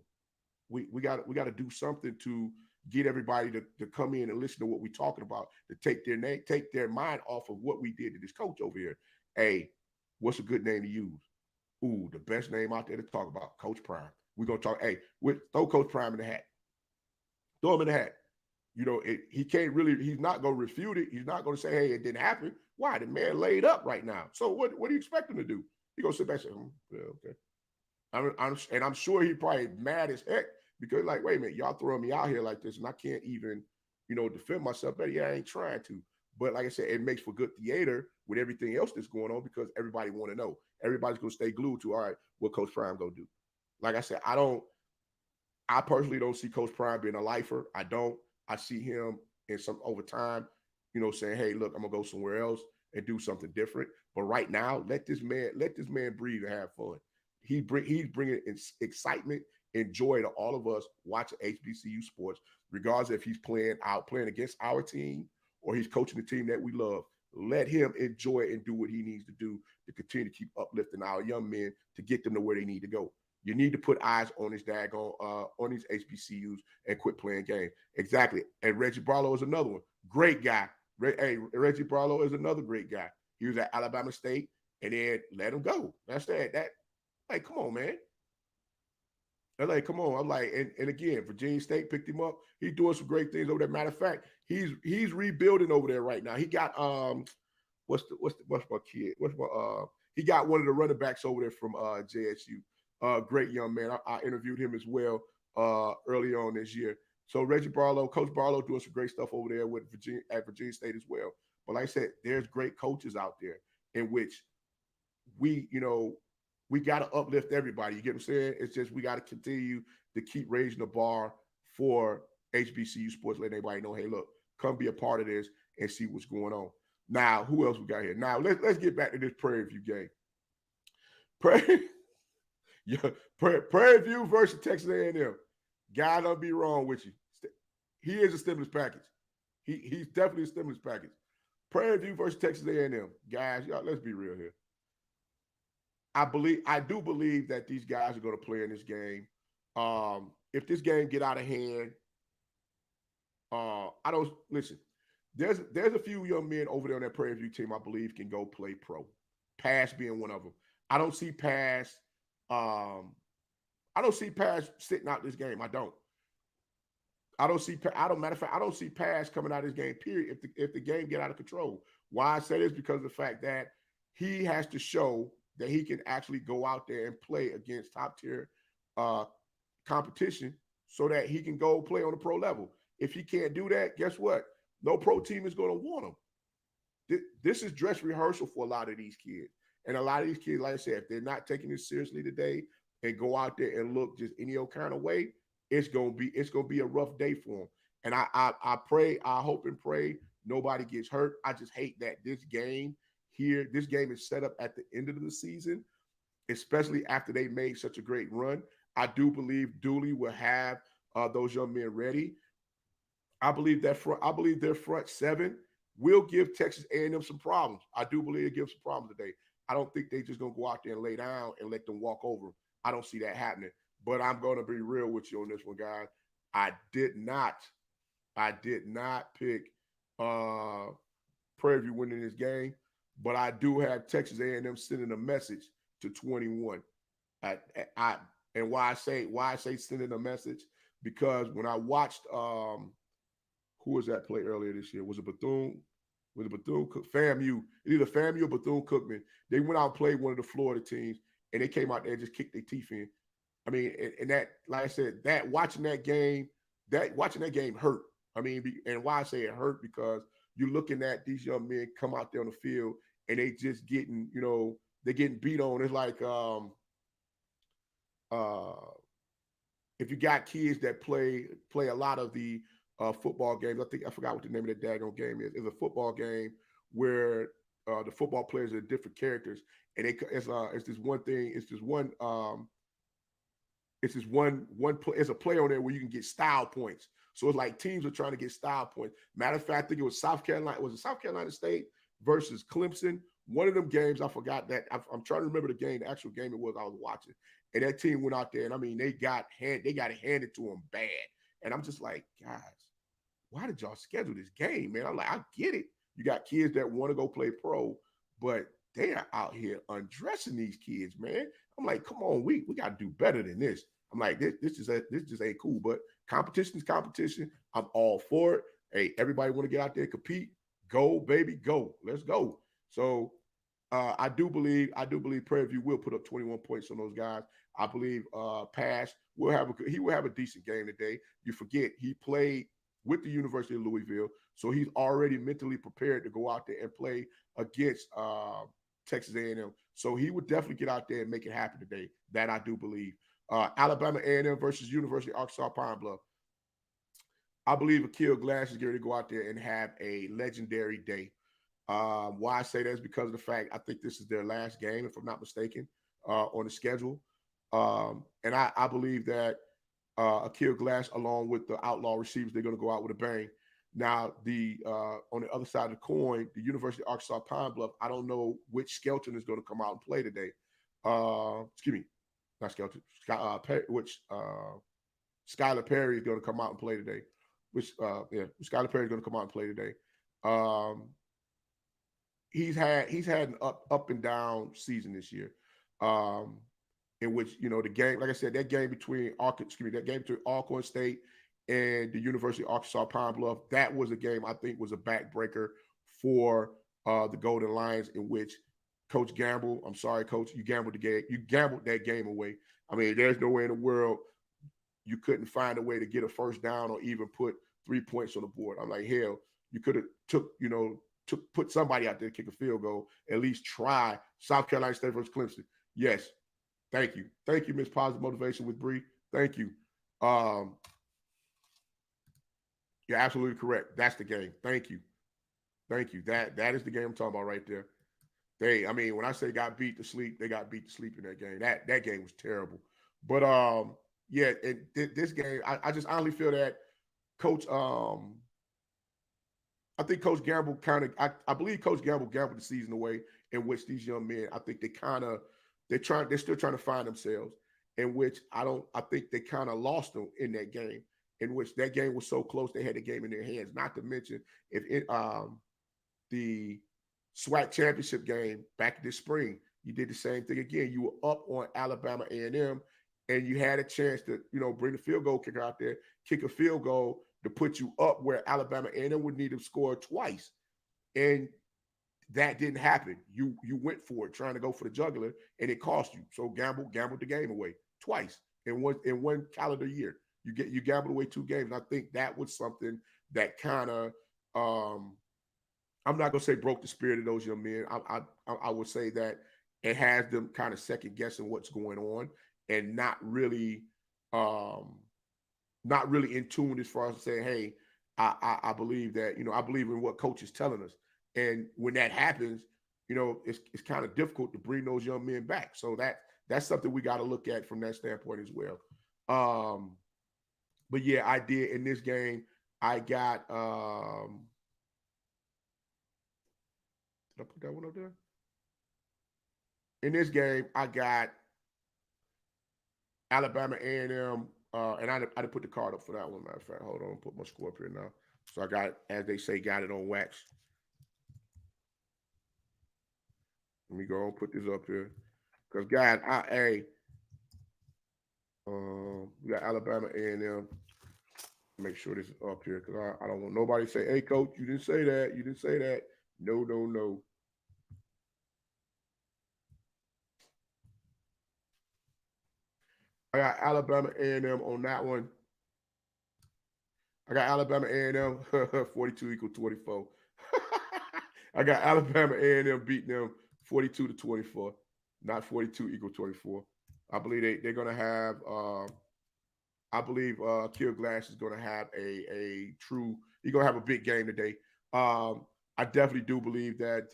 we got to do something to get everybody to come in and listen to what we're talking about, to take their mind off of what we did to this coach over here. Hey, what's a good name to use? Ooh, the best name out there to talk about, Coach Prime. We're gonna talk. Hey, throw Coach Prime in the hat. Throw him in the hat. You know, he can't really. He's not gonna refute it. He's not gonna say, "Hey, it didn't happen." Why? The man laid up right now. So what do you expect him to do? He gonna sit back and say, yeah, okay. I'm sure he probably mad as heck because, like, wait a minute, y'all throwing me out here like this, and I can't even, defend myself. But yeah, I ain't trying to. But like I said, it makes for good theater with everything else that's going on because everybody want to know. Everybody's gonna stay glued to, all right, what Coach Prime gonna do. Like I said, I personally don't see Coach Prime being a lifer. I don't. I see him in some over time, saying, hey, look, I'm gonna go somewhere else and do something different. But right now, let this man breathe and have fun. He's bringing excitement and joy to all of us watching HBCU sports, regardless if he's playing against our team or he's coaching the team that we love. Let him enjoy and do what he needs to do to continue to keep uplifting our young men to get them to where they need to go. You need to put eyes on this on these HBCUs and quit playing games. Exactly. And Reggie Barlow is another one. Great guy. Reggie Barlow is another great guy. He was at Alabama State and then let him go. That's that. Like, come on, man. Like, come on. I'm like, and again, Virginia State picked him up. He's doing some great things over there. Matter of fact, he's rebuilding over there right now. He got what's my kid? He got one of the running backs over there from JSU. Great young man. I interviewed him as well early on this year. So Reggie Barlow, Coach Barlow, doing some great stuff over there with Virginia State as well. But like I said, there's great coaches out there in which we got to uplift everybody. You get what I'm saying? It's just we got to continue to keep raising the bar for HBCU sports, letting everybody know, hey, look, come be a part of this and see what's going on. Now, who else we got here? Now, let's get back to this Prairie View game. Prairie View versus Texas A&M. God, don't be wrong with you. He is a stimulus package. He's definitely a stimulus package. Prairie View versus Texas A&M. Guys, y'all, let's be real here. I do believe that these guys are going to play in this game. If this game get out of hand, I don't listen. There's a few young men over there on that Prairie View team I believe can go play pro. Pass being one of them. I don't see Pass sitting out this game. I don't. Matter of fact, I don't see Pass coming out of this game, period, if the game get out of control. Why I say this? Because of the fact that he has to show that he can actually go out there and play against top-tier competition so that he can go play on the pro level. If he can't do that, guess what? No pro team is going to want him. This is dress rehearsal for a lot of these kids. And a lot of these kids, like I said, if they're not taking this seriously today and go out there and look just any old kind of way, it's gonna be a rough day for them. And I hope and pray nobody gets hurt. I just hate that this game is set up at the end of the season, especially after they made such a great run. I do believe Dooley will have those young men ready. I believe their front seven will give Texas A&M some problems. I do believe it gives some problems today. I don't think they're just going to go out there and lay down and let them walk over them. I don't see that happening. But I'm going to be real with you on this one, guys. I did not pick Prairie View winning this game, but I do have Texas A&M sending a message to 21. And why I say sending a message, because when I watched who was that play earlier this year? Was it Bethune? Was it Bethune? FAMU. Either FAMU or Bethune-Cookman. They went out and played one of the Florida teams, and they came out there and just kicked their teeth in. I mean, and that, like I said, watching that game hurt. I mean, and why I say it hurt, because you're looking at these young men come out there on the field and they just getting, they're getting beat on. It's like if you got kids that play a lot of the football games. I forgot what the name of that daggone game is. It's a football game where the football players are different characters, and it's this one thing. It's a play on there where you can get style points. So it's like teams are trying to get style points. Matter of fact, I think it was South Carolina. Was it South Carolina State versus Clemson, one of them games, I forgot that. I'm trying to remember the game, the actual game it was I was watching. And that team went out there, and I mean, they got it handed to them bad. And I'm just like, guys, why did y'all schedule this game, man? I'm like, I get it. You got kids that want to go play pro, but they are out here undressing these kids, man. I'm like, come on, we got to do better than this. I'm like, this just ain't cool. But competition is competition. I'm all for it. Hey, everybody want to get out there and compete. Go, baby, go. Let's go. So I do believe Prairie View will put up 21 points on those guys. I believe Pass he will have a decent game today. You forget he played with the University of Louisville, so he's already mentally prepared to go out there and play against Texas A&M. So he would definitely get out there and make it happen today. That I do believe. Alabama A&M versus University of Arkansas Pine Bluff. I believe Akil Glass is going to go out there and have a legendary day. Why I say that is because of the fact I think this is their last game, if I'm not mistaken, on the schedule. And I believe that Akil Glass, along with the outlaw receivers, they're going to go out with a bang. Now, on the other side of the coin, the University of Arkansas Pine Bluff, I don't know which Skelton is going to come out and play today. Excuse me, not Skelton, which Skylar Perry is going to come out and play today. Skylar Perry is going to come out and play today. He's had an up and down season this year, in which the game, like I said, that game between Alcorn State and the University of Arkansas Pine Bluff, that was a game I think was a backbreaker for the Golden Lions, in which Coach Gamble, I'm sorry, Coach, you gambled the game, you gambled that game away. I mean, there's no way in the world you couldn't find a way to get a first down or even put 3 points on the board. I'm like, hell, you could have put somebody out there to kick a field goal, at least try. South Carolina State versus Clemson. Yes. Thank you. Thank you, Miss Positive Motivation with Bree. Thank you. You're absolutely correct. That's the game. Thank you. Thank you. That is the game I'm talking about right there. When I say got beat to sleep, they got beat to sleep in that game. That game was terrible. But yeah, this game, I just honestly feel that Coach I think Coach Gamble I believe Coach Gamble gambled the season away, in which these young men, I think they're still trying to find themselves, in which I think they kind of lost them in that game, in which that game was so close they had the game in their hands. Not to mention the SWAC championship game back this spring, you did the same thing again. You were up on Alabama A&M, and you had a chance to bring the field goal kicker out there, kick a field goal to put you up where Alabama A&M would need to score twice, and that didn't happen. You went for it, trying to go for the jugular, and it cost you. So gambled the game away twice in one calendar year. You gambled away 2 games. And I think that was something that kind of I'm not gonna say broke the spirit of those young men. I would say that it has them kind of second guessing what's going on and not really in tune as far as saying, hey, I believe that, I believe in what coach is telling us. And when that happens, it's kind of difficult to bring those young men back. So that's something we got to look at from that standpoint as well. But yeah, I did in this game. I got did I put that one up there? In this game, I got Alabama A&M, and I didn't put the card up for that one. Matter of fact, hold on, put my score up here now. So I got, as they say, got it on wax. Let me go and put this up here, because guys, we got Alabama A&M. Make sure this is up here, because I don't want nobody to say, "Hey, coach, you didn't say that. You didn't say that." No. I got Alabama A&M on that one. I got Alabama A&M 42 equal 24. I got Alabama A&M beating them 42-24, not 42 equal 24. I believe they're going to have. I believe Akil Glass is going to have a true. He's going to have a big game today. I definitely do believe that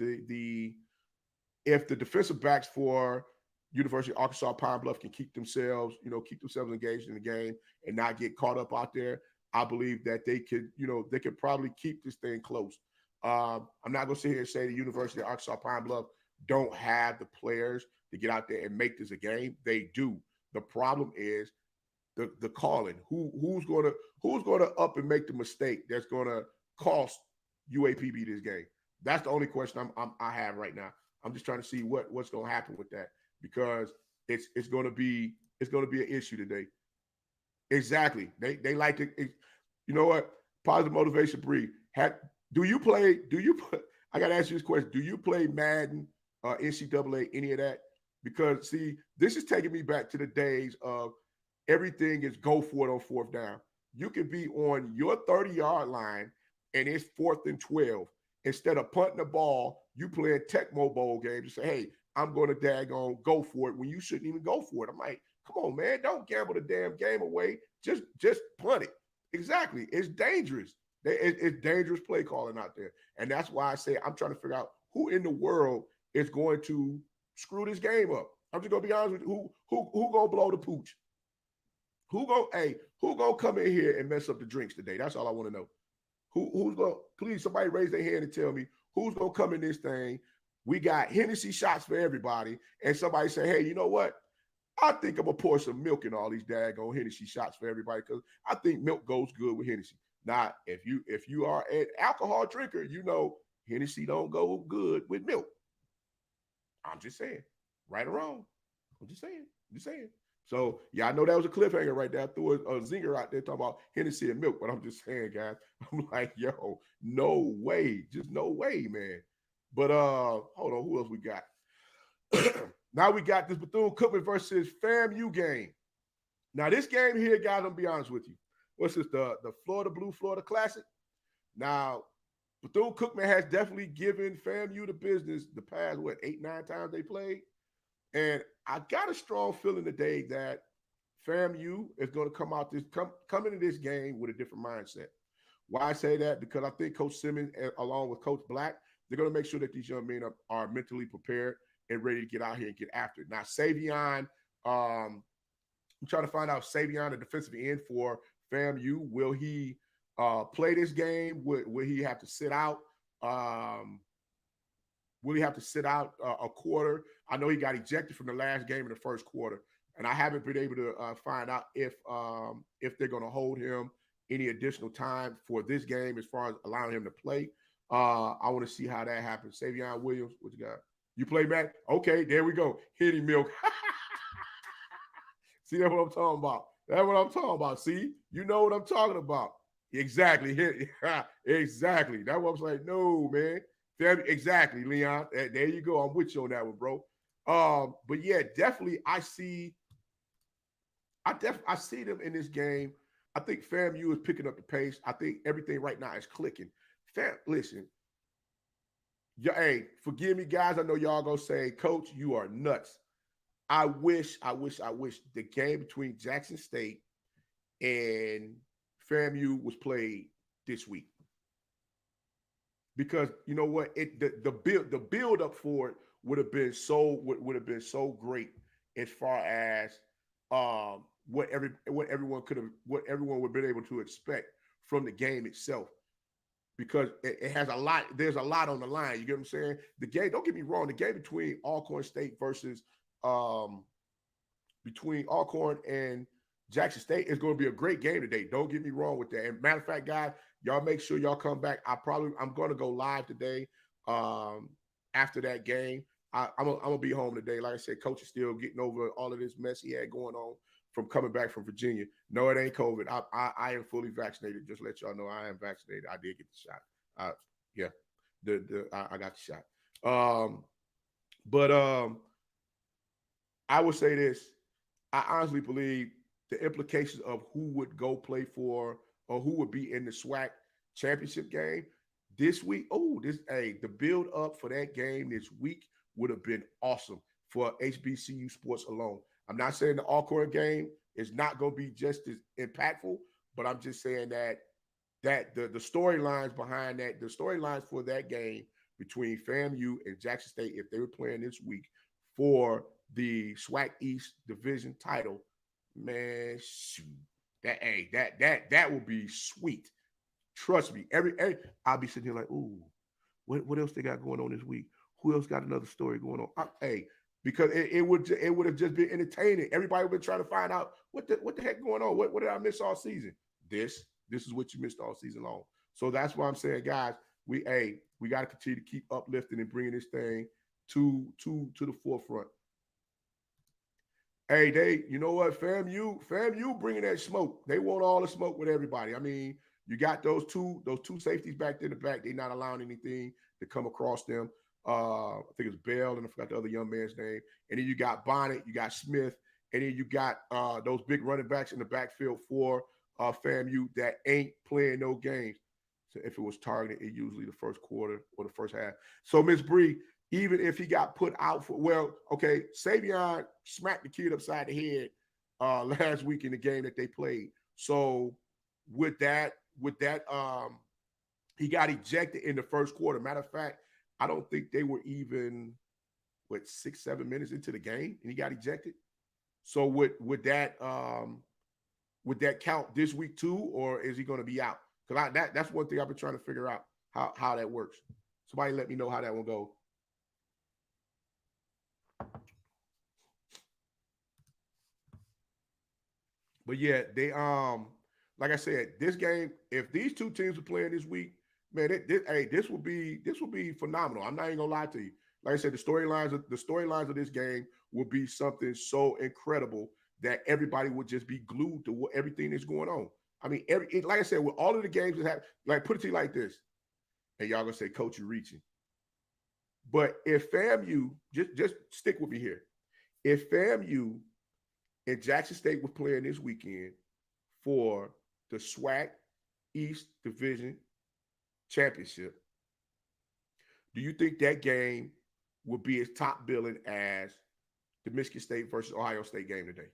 if the defensive backs for University of Arkansas Pine Bluff can keep themselves engaged in the game and not get caught up out there, I believe that they could probably keep this thing close. I'm not going to sit here and say the University of Arkansas Pine Bluff don't have the players to get out there and make this a game. They do. The problem is the calling. Who's gonna up and make the mistake that's gonna cost UAPB this game? That's the only question I have right now. I'm just trying to see what's gonna happen with that, because it's gonna be an issue today. Exactly. They like to. You know what? Positive motivation breed. Do you play? I gotta ask you this question. Do you play Madden, NCAA, any of that? Because see, this is taking me back to the days of everything is go for it on fourth down. You can be on your 30-yard line and it's 4th and 12. Instead of punting the ball, you playing Tecmo Bowl games and say, hey, I'm going to daggone go for it when you shouldn't even go for it. I'm like, come on, man, don't gamble the damn game away. Just punt it. Exactly. It's dangerous. It's dangerous play calling out there. And that's why I say I'm trying to figure out who in the world is going to screw this game up. I'm just going to be honest with you. Who going to blow the pooch? Who gonna come in here and mess up the drinks today? That's all I want to know. Who's gonna, please, somebody raise their hand and tell me who's gonna come in this thing. We got Hennessy shots for everybody, and somebody say, hey, you know what? I think I'm gonna pour some milk in all these daggone Hennessy shots for everybody, because I think milk goes good with Hennessy. Now, if you are an alcohol drinker, you know Hennessy don't go good with milk. I'm just saying, right or wrong. I'm just saying. So, yeah, I know that was a cliffhanger right there. I threw a zinger out there talking about Hennessy and milk, but I'm just saying, guys, I'm like, yo, no way. Just no way, man. But hold on, who else we got? Now we got this Bethune-Cookman versus FAMU game. Now, this game here, guys, I'm going to be honest with you. What's this, the Florida Blue Florida Classic? Now, Bethune-Cookman has definitely given FAMU the business the past, 8-9 times they played? And I got a strong feeling today that FAMU is going to come into this game with a different mindset. Why I say that? Because I think Coach Simmons, along with Coach Black, they're going to make sure that these young men are mentally prepared and ready to get out here and get after it. Now, Savion, I'm trying to find out Savion, the defensive end for FAMU. Will he play this game? Will he have to sit out? Will he have to sit out a quarter? I know he got ejected from the last game in the first quarter, and I haven't been able to find out if they're going to hold him any additional time for this game as far as allowing him to play. I want to see how that happens. Savion Williams, what you got? You play back? Okay, there we go. Hitty milk. See, that's what I'm talking about. That's what I'm talking about. See, you know what I'm talking about. Exactly. Exactly. That's what I'm saying. No, man. Exactly, Leon. There you go. I'm with you on that one, bro. But yeah, definitely I see them in this game. I think FAMU is picking up the pace. I think everything right now is clicking. Listen, hey, forgive me, guys. I know y'all gonna say, Coach, you are nuts. I wish the game between Jackson State and FAMU was played this week. Because you know what, the build up for it would have been so great as far as what everyone would have been able to expect from the game itself. Because it has a lot, there's a lot on the line. You get what I'm saying? The game, don't get me wrong, the game between Alcorn State versus between Alcorn and Jackson State is going to be a great game today. Don't get me wrong with that. And matter of fact, guys, y'all make sure y'all come back. I'm going to go live today after that game. I'm gonna be home today. Like I said, Coach is still getting over all of this mess he had going on from coming back from Virginia. No, it ain't COVID. I am fully vaccinated. Just to let y'all know, I am vaccinated. I did get the shot. I got the shot. But I would say this. I honestly believe the implications of who would go play for or who would be in the SWAC championship game this week. The build up for that game this week would have been awesome for HBCU sports alone. I'm not saying the Alcorn game is not going to be just as impactful, but I'm just saying that the storylines behind that, the storylines for that game between FAMU and Jackson State, if they were playing this week for the SWAC East Division title, man, shoot, that would be sweet. Trust me. I'll be sitting here like, ooh, what else they got going on this week? Who else got another story going on? Hey, because it would have just been entertaining. Everybody would have been trying to find out what the heck going on. What did I miss all season? This is what you missed all season long. So that's why I'm saying, guys, we got to continue to keep uplifting and bringing this thing to the forefront. Hey, you know what, FAMU bringing that smoke. They want all the smoke with everybody. I mean, you got those two safeties back there in the back. They're not allowing anything to come across them. I think it's Bell, and I forgot the other young man's name. And then you got Bonnet, you got Smith, and then you got those big running backs in the backfield for FAMU that ain't playing no games. So if it was targeted, it usually the first quarter or the first half. So Miss Bree, even if he got put out for, Savion smacked the kid upside the head last week in the game that they played. So with that, he got ejected in the first quarter. Matter of fact, I don't think they were even 6-7 minutes into the game, and he got ejected. So would that count this week too, or is he going to be out? Because that's one thing I've been trying to figure out how that works. Somebody let me know how that one goes. But yeah, they like I said, this game, if these two teams are playing this week, man, this will be phenomenal. I'm not even gonna lie to you. Like I said, the storylines of this game will be something so incredible that everybody would just be glued to everything that's going on. I mean, like I said, with all of the games that have, like, put it to you like this, and y'all gonna say, Coach, you're reaching. But if FAMU, just stick with me here. If FAMU and Jackson State was playing this weekend for the SWAC East Division Championship, do you think that game would be as top billing as the Michigan State versus Ohio State game today?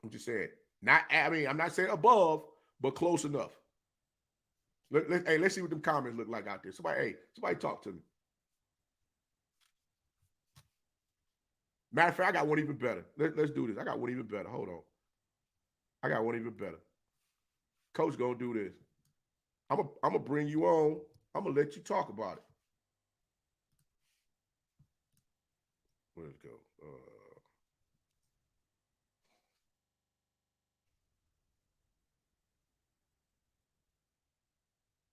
I'm just saying. I'm not saying above, but close enough. Let's see what them comments look like out there. Somebody talk to me. Matter of fact, I got one even better. Let's do this. I got one even better. Hold on. I got one even better. Coach gonna do this. I'm gonna bring you on. I'm gonna let you talk about it. Where's it go?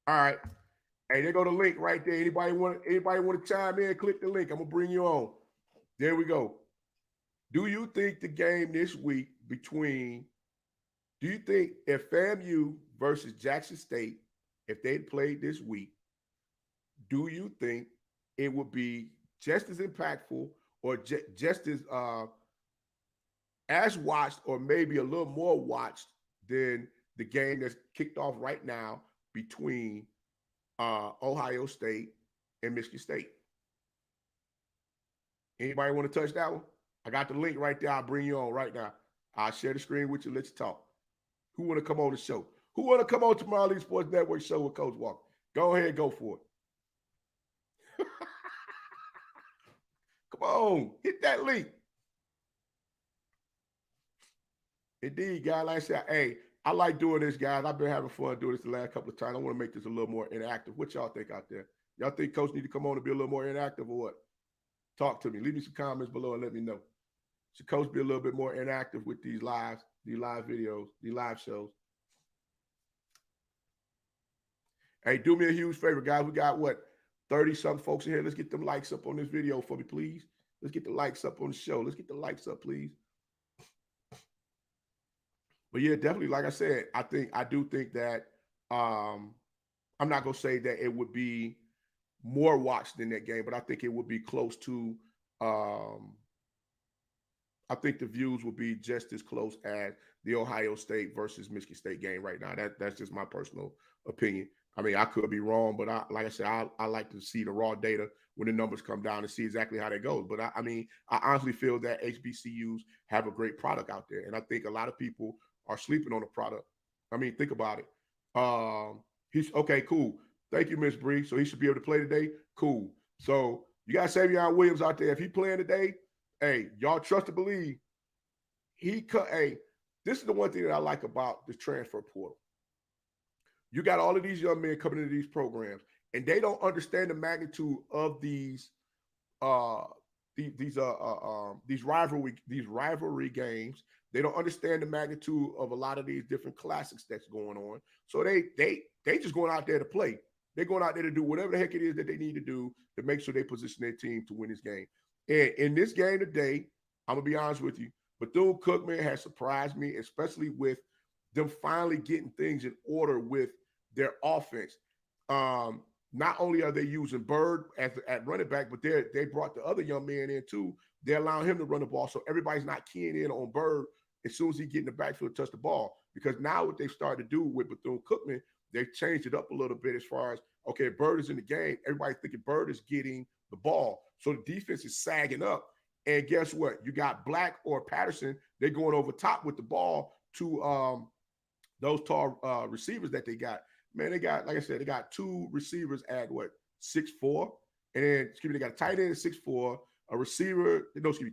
All right. Hey, there go the link right there. Anybody want to chime in? Click the link. I'm gonna bring you on. There we go. Do you think the game this week do you think if FAMU versus Jackson State, if they played this week, do you think it would be just as impactful or just as watched, or maybe a little more watched than the game that's kicked off right now between Ohio State and Michigan State? Anybody want to touch that one? I got the link right there. I'll bring you on right now. I'll share the screen with you. Let's talk. Who want to come on the show? Who want to come on to Tomorrow League Sports Network show with Coach Walker? Go ahead, go for it. Come on, hit that link. Indeed, guys. Like I said, hey, I like doing this, guys. I've been having fun doing this the last couple of times. I want to make this a little more interactive. What y'all think out there? Y'all think Coach need to come on and be a little more interactive or what? Talk to me. Leave me some comments below and let me know. Should Coach be a little bit more interactive with these live videos, these live shows? Hey, do me a huge favor, guys. We got 30-something folks in here. Let's get them likes up on this video for me, please. Let's get the likes up on the show. Let's get the likes up, please. But yeah, definitely, like I said, I do think that I'm not gonna say that it would be more watched than that game, but I think it would be close to I think the views will be just as close as the Ohio State versus Michigan State game right now. That's just my personal opinion. I mean, I could be wrong, but like I said, I like to see the raw data when the numbers come down and see exactly how that goes. But I mean, I honestly feel that HBCUs have a great product out there, and I think a lot of people are sleeping on the product. I mean, think about it. He's okay, cool. Thank you, Miss Bree. So he should be able to play today. Cool. So you got Savion Williams out there. If he playing today, hey, y'all trust to believe hey, this is the one thing that I like about the transfer portal. You got all of these young men coming into these programs, and they don't understand the magnitude of these rivalry games. They don't understand the magnitude of a lot of these different classics that's going on. So they just going out there to play. They're going out there to do whatever the heck it is that they need to do to make sure they position their team to win this game. And in this game today, I'm gonna be honest with you, Bethune-Cookman has surprised me, especially with them finally getting things in order with their offense. Not only are they using Bird at running back, but they brought the other young man in too. They're allowing him to run the ball, so everybody's not keying in on Bird as soon as he get in the backfield, touch the ball. Because now what they've started to do with Bethune-Cookman, they've changed it up a little bit as far as, okay, Bird is in the game. Everybody's thinking Bird is getting the ball. So the defense is sagging up. And guess what? You got Black or Patterson. They're going over top with the ball to those tall receivers that they got. Man, they got, like I said, they got two receivers at what, 6'4", and then they got a tight end at 6'4", a receiver,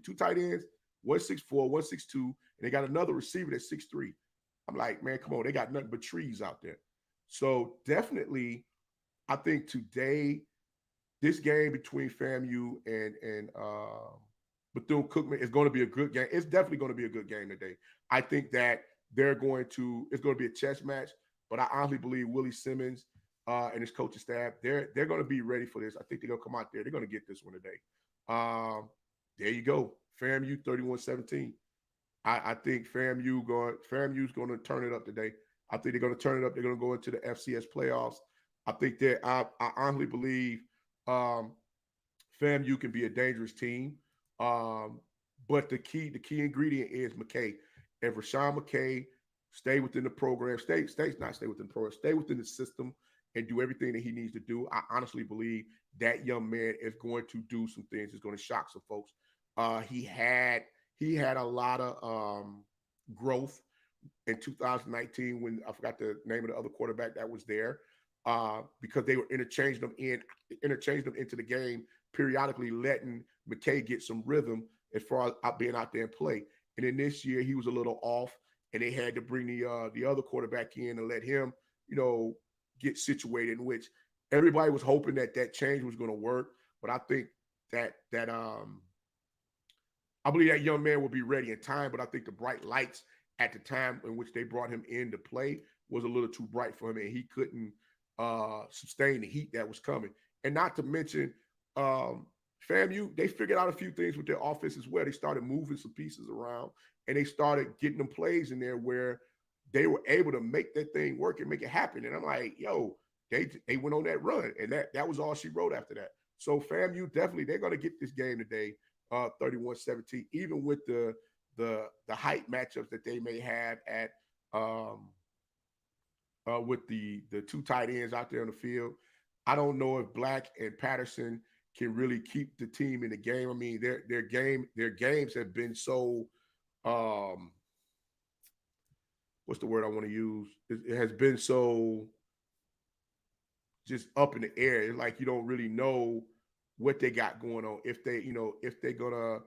two tight ends, 1'6'4", 1'6'2", and they got another receiver that's 6'3". I'm like, man, come on, they got nothing but trees out there. So definitely, I think today, this game between FAMU and Bethune-Cookman is going to be a good game. It's definitely going to be a good game today. I think that it's going to be a chess match. But I honestly believe Willie Simmons and his coaching staff, they're going to be ready for this. I think they're going to come out there. They're going to get this one today. There you go. FAMU 31-17. I think FAMU's going to turn it up today. I think they're going to turn it up. They're going to go into the FCS playoffs. I think I honestly believe FAMU can be a dangerous team. But the key ingredient is McKay. If Rashawn McKay stay within the program, stay within the program, stay within the system and do everything that he needs to do, I honestly believe that young man is going to do some things. It's going to shock some folks. He had a lot of growth in 2019 when I forgot the name of the other quarterback that was there, because they were interchanging them into the game periodically, letting McKay get some rhythm as far as being out there and play. And then this year he was a little off, and they had to bring the other quarterback in and let him, get situated, in which everybody was hoping that change was going to work. But I think that I believe that young man will be ready in time. But I think the bright lights at the time in which they brought him in to play was a little too bright for him, and he couldn't sustain the heat that was coming. And not to mention, FAMU, they figured out a few things with their offense as well. They started moving some pieces around, and they started getting them plays in there where they were able to make that thing work and make it happen. And I'm like, yo, they went on that run, and that was all she wrote after that. So FAMU, definitely, they're going to get this game today, 31-17, even with the height matchups that they may have at with the two tight ends out there on the field. I don't know if Black and Patterson can really keep the team in the game. I mean, their games have been so what's the word I want to use? It has been so just up in the air. It's like you don't really know what they got going on. If they're gonna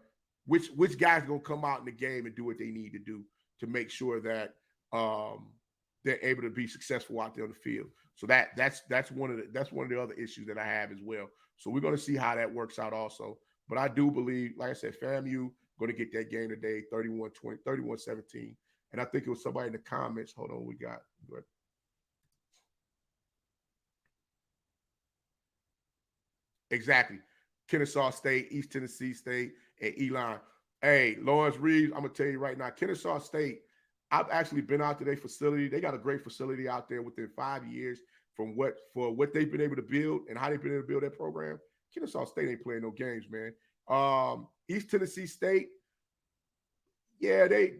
which guy's gonna come out in the game and do what they need to do to make sure that they're able to be successful out there on the field. So that's one of the other issues that I have as well. So we're going to see how that works out also. But I do believe, like I said, FAMU going to get that game today, 31-20, 31-17. And I think it was somebody in the comments. Hold on, we got exactly. Kennesaw State, East Tennessee State, and Elon. Hey, Lawrence Reeves, I'm going to tell you right now, Kennesaw State, I've actually been out to their facility. They got a great facility out there within 5 years for what they've been able to build and how they've been able to build that program. Kennesaw State ain't playing no games, man. East Tennessee State, yeah, they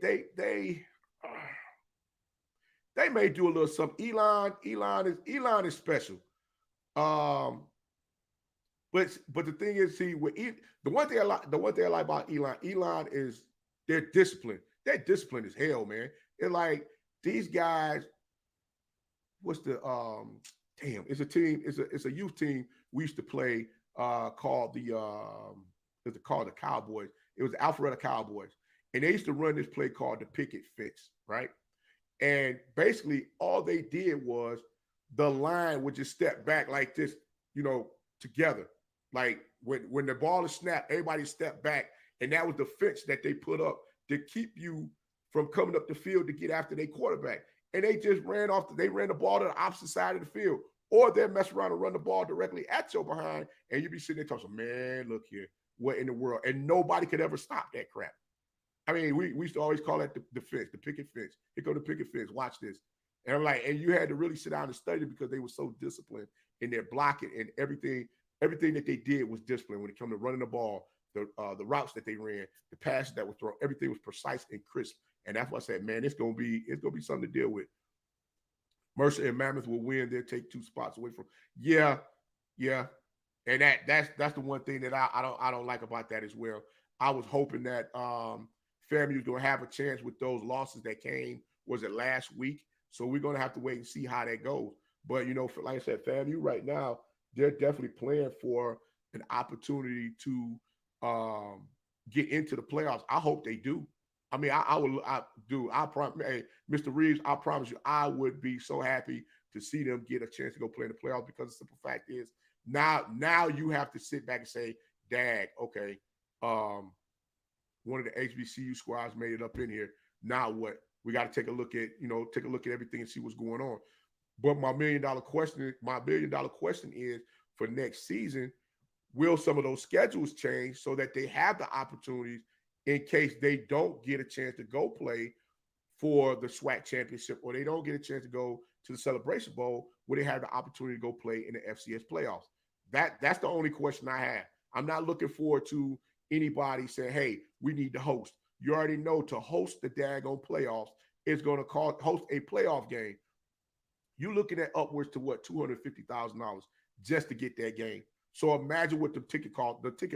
may do a little something. Elon is special. But the thing is, see, the one thing I like about Elon is their discipline. Their discipline is hell, man. It's like these guys. What's the it's a team. It's a youth team we used to play called the Cowboys. It was the Alpharetta Cowboys, and they used to run this play called the picket fence, right? And basically, all they did was the line would just step back like this together. Like when the ball is snapped, everybody step back, and that was the fence that they put up to keep you from coming up the field to get after their quarterback. And they just ran the ball to the opposite side of the field, or they'll mess around and run the ball directly at your behind, and you be sitting there talking, man, look here, what in the world? And nobody could ever stop that crap. I mean, we used to always call that the fence, the picket fence. Here go the picket fence. Watch this. And I'm like, and you had to really sit down and study because they were so disciplined in their blocking, and everything that they did was disciplined when it came to running the ball, the routes that they ran, the passes that were thrown. Everything was precise and crisp. And that's why I said, man, it's gonna be something to deal with. Mercer and Mammoth will win. They'll take 2 spots away from. Yeah. And that's the one thing that I don't like about that as well. I was hoping that FAMU was gonna have a chance with those losses that came, was it last week? So we're gonna have to wait and see how that goes. But like I said, FAMU right now, they're definitely playing for an opportunity to get into the playoffs. I hope they do. I mean, hey, Mr. Reeves, I promise you, I would be so happy to see them get a chance to go play in the playoffs, because the simple fact is now you have to sit back and say, dag, okay, one of the HBCU squads made it up in here. Now what? We got to take a look at everything and see what's going on. But my $1 million question is, for next season, will some of those schedules change so that they have the opportunities in case they don't get a chance to go play for the SWAC championship, or they don't get a chance to go to the Celebration Bowl, where they have the opportunity to go play in the FCS playoffs? That's the only question I have. I'm not looking forward to anybody saying, hey, we need to host. You already know, to host the daggone playoffs is going to host a playoff game. You're looking at upwards to $250,000 just to get that game. So imagine what the ticket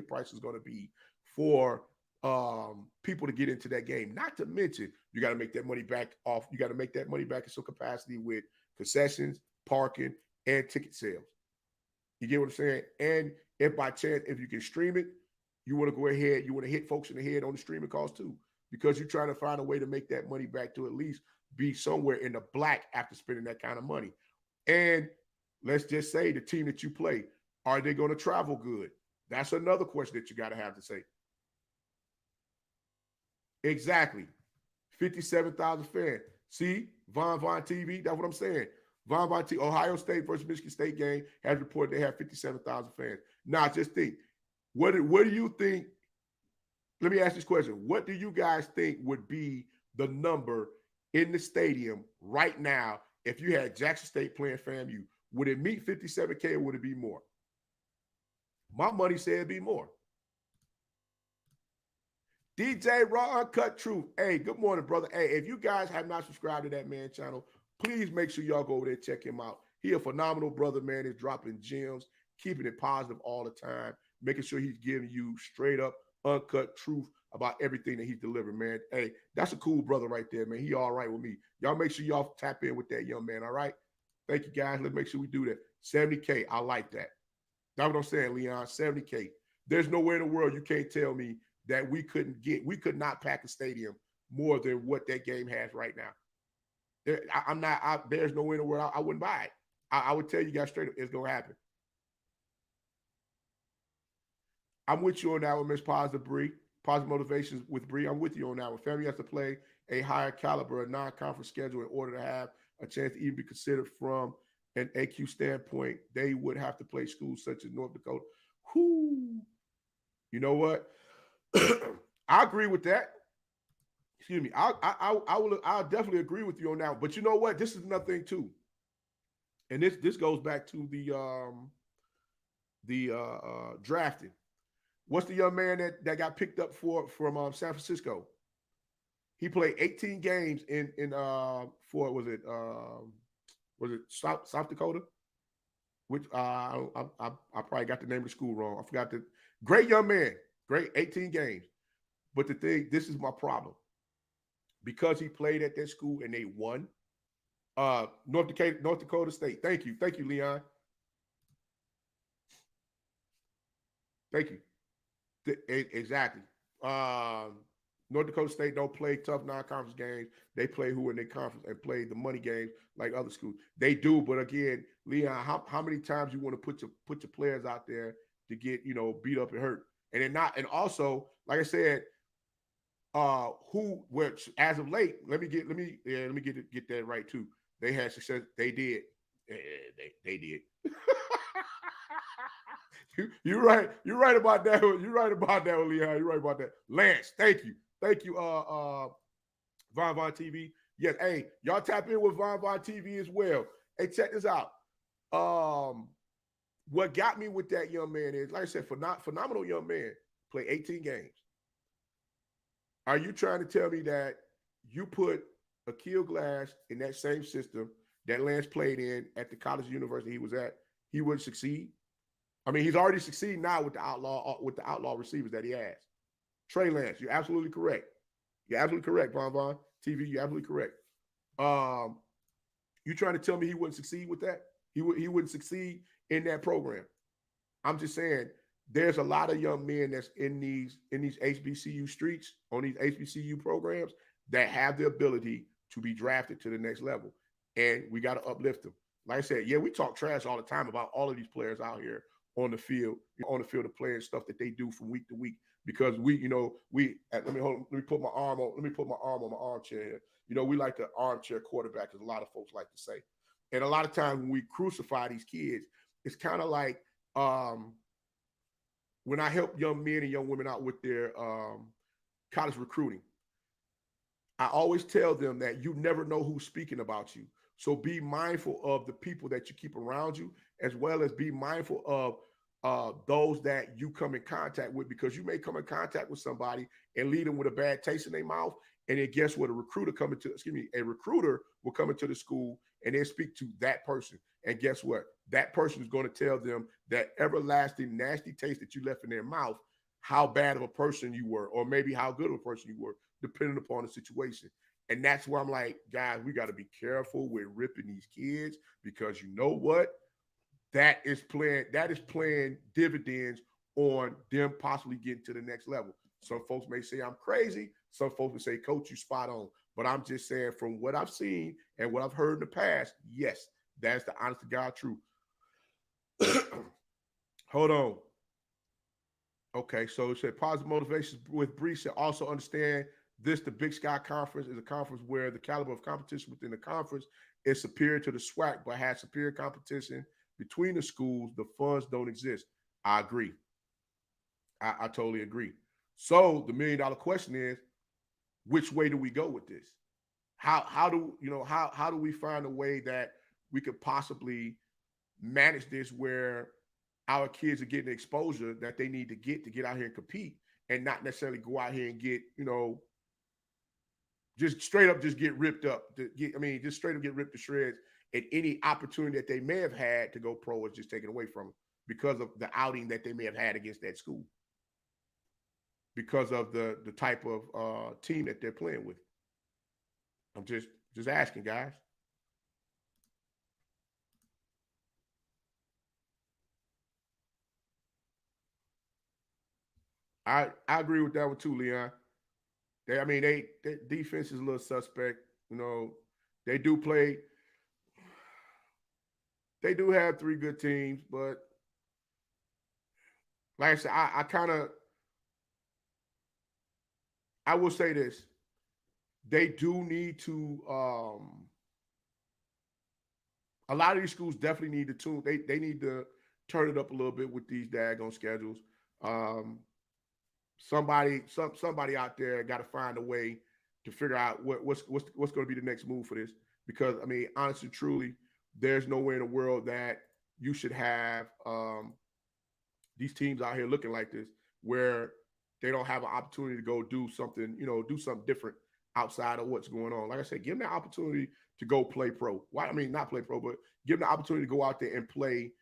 price is going to be for people to get into that game. Not to mention, you got to make that money back off. You got to make that money back in some capacity with concessions, parking, and ticket sales. You get what I'm saying? And if by chance, if you can stream it, you want to go ahead, you want to hit folks in the head on the streaming costs too, because you're trying to find a way to make that money back to at least be somewhere in the black after spending that kind of money. And let's just say the team that you play, are they going to travel good? That's another question that you got to have to say. Exactly. 57,000 fans. See, Von TV, that's what I'm saying. Von TV, Ohio State versus Michigan State game has reported they have 57,000 fans. Now, just think, what do you think? Let me ask this question. What do you guys think would be the number in the stadium right now if you had Jackson State playing FAMU? Would it meet 57K, or would it be more? My money said it'd be more. DJ Raw Uncut Truth. Hey, good morning, brother. Hey, if you guys have not subscribed to that man channel, please make sure y'all go over there and check him out. He a phenomenal brother, man. He's dropping gems, keeping it positive all the time, making sure he's giving you straight up, uncut truth about everything that he's delivering, man. Hey, that's a cool brother right there, man. He all right with me. Y'all make sure y'all tap in with that young man, all right? Thank you, guys. Let's make sure we do that. 70K, I like that. That's what I'm saying, Leon, 70K. There's nowhere in the world you can't tell me that we could not pack a stadium more than what that game has right now. There's nowhere in the world I wouldn't buy it. I would tell you guys straight up, it's going to happen. I'm with you on that one, Miss Positive Bree. Positive Motivations with Bree. I'm with you on that one. FAMU has to play a higher caliber, a non-conference schedule in order to have a chance to even be considered from an AQ standpoint. They would have to play schools such as North Dakota. Whoo! You know what? I agree with that. Excuse me. I'll definitely agree with you on that. But you know what? This is another thing too. And this goes back to the drafting. What's the young man that got picked up from San Francisco? He played 18 games in was it South Dakota? Which I probably got the name of the school wrong. I forgot the great young man, great 18 games. But the thing, this is my problem. Because he played at that school and they won. North Dakota State. Thank you, Leon. Thank you. Exactly. North Dakota State don't play tough non-conference games. They play who in their conference and play the money games like other schools. They do, but again, Leon, how many times you want to put your players out there to get beat up and hurt, and then not, and also like I said, which as of late, let me get that right too. They had success. They did. They did. You're right. You're right about that. You're right about that, Leon. You're right about that. Lance, thank you. Thank you, Von TV. Yes, hey, y'all tap in with Von TV as well. Hey, check this out. What got me with that young man is, like I said, phenomenal young man, play 18 games. Are you trying to tell me that you put Akil Glass in that same system that Lance played in at the college university he was at, he would succeed? I mean, he's already succeeding now with the outlaw receivers that he has. Trey Lance, you're absolutely correct. You're absolutely correct, Von TV. You're absolutely correct. You trying to tell me he wouldn't succeed with that? He wouldn't succeed in that program. I'm just saying there's a lot of young men that's in these HBCU streets, on these HBCU programs, that have the ability to be drafted to the next level. And we got to uplift them. Like I said, yeah, we talk trash all the time about all of these players out here on the field of playing stuff that they do from week to week. Because let me put my arm on my armchair here. We like the armchair quarterback, as a lot of folks like to say. And a lot of times when we crucify these kids, it's kind of like when I help young men and young women out with their college recruiting, I always tell them that you never know who's speaking about you. So be mindful of the people that you keep around you, as well as be mindful of those that you come in contact with, because you may come in contact with somebody and lead them with a bad taste in their mouth. And then guess what? A recruiter will come into the school and then speak to that person. And guess what? That person is going to tell them that everlasting nasty taste that you left in their mouth, how bad of a person you were, or maybe how good of a person you were, depending upon the situation. And that's where I'm like, guys, we got to be careful with ripping these kids, because you know what? That is playing dividends on them possibly getting to the next level. Some folks may say I'm crazy. Some folks will say, Coach, you spot on. But I'm just saying, from what I've seen and what I've heard in the past, yes, that's the honest to God truth. Hold on. Okay, so it said positive motivation with Bree said also understand this. The Big Sky Conference is a conference where the caliber of competition within the conference is superior to the SWAC, but has superior competition between the schools. The funds don't exist. I agree. I totally agree. So the $1 million question is, which way do we go with this? How do we find a way that we could possibly manage this where our kids are getting the exposure that they need to get out here and compete, and not necessarily go out here and get, just straight up just get ripped up. Just straight up get ripped to shreds, and any opportunity that they may have had to go pro is just taken away from them because of the outing that they may have had against that school, because of the type of team that they're playing with. I'm just asking, guys. I agree with that one too, Leon. Their defense is a little suspect. They do have 3 good teams, but like I said, I will say this. They do need to a lot of these schools definitely need to tune. They need to turn it up a little bit with these daggone schedules. Somebody out there got to find a way to figure out what's going to be the next move for this. Because honestly, truly, there's nowhere in the world that you should have these teams out here looking like this, where they don't have an opportunity to go do something different outside of what's going on. Like I said, give them the opportunity to go play pro. Not play pro, but give them the opportunity to go out there and play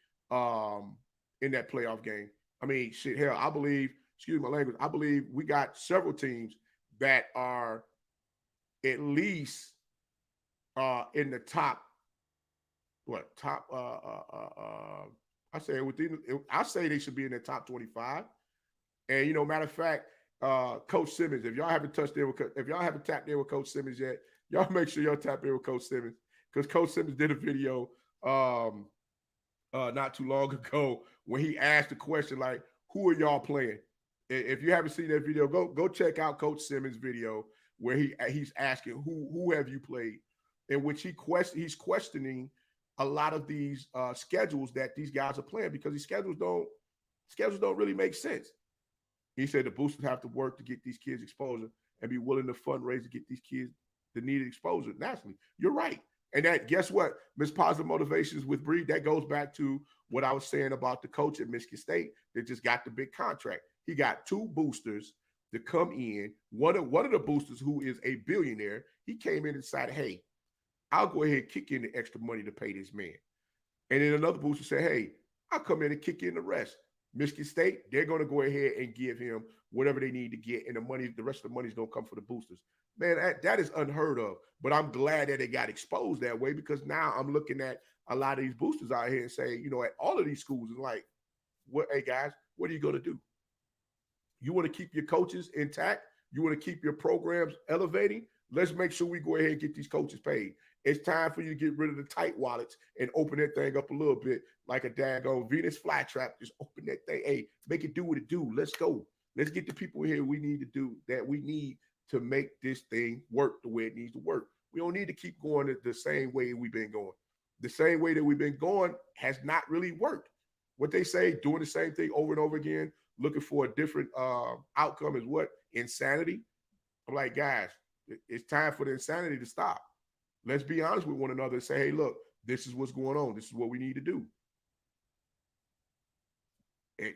in that playoff game. Hell, I believe, excuse my language, I believe we got several teams that are at least in the top, I say they should be in the top 25. And, matter of fact, Coach Simmons. If y'all haven't tapped in with Coach Simmons yet, y'all make sure y'all tap in with Coach Simmons, because Coach Simmons did a video not too long ago when he asked the question like, "Who are y'all playing?" If you haven't seen that video, go check out Coach Simmons' video where he's asking who have you played, in which he's questioning a lot of these schedules that these guys are playing, because these schedules don't really make sense. He said the boosters have to work to get these kids exposure and be willing to fundraise to get these kids the needed exposure nationally. You're right. And that, guess what? Miss Positive Motivations with Bree, that goes back to what I was saying about the coach at Michigan State that just got the big contract. He got 2 boosters to come in. One of the boosters, who is a billionaire, he came in and decided, hey, I'll go ahead and kick in the extra money to pay this man. And then another booster said, hey, I'll come in and kick in the rest. Michigan State, they're going to go ahead and give him whatever they need to get, and the rest of the money is going to come for the boosters. Man, that is unheard of. But I'm glad that it got exposed that way, because now I'm looking at a lot of these boosters out here and say, at all of these schools, and like, hey guys, what are you going to do? You want to keep your coaches intact? You want to keep your programs elevating? Let's make sure we go ahead and get these coaches paid. It's time for you to get rid of the tight wallets and open that thing up a little bit, like a daggone Venus flytrap. Just open that thing. Hey, make it do what it do. Let's go. Let's get the people here we need to make this thing work the way it needs to work. We don't need to keep going the same way we've been going. The same way that we've been going has not really worked. What they say, doing the same thing over and over again, looking for a different outcome, is what? Insanity. I'm like, guys, it's time for the insanity to stop. Let's be honest with one another and say, hey, look, this is what's going on. This is what we need to do.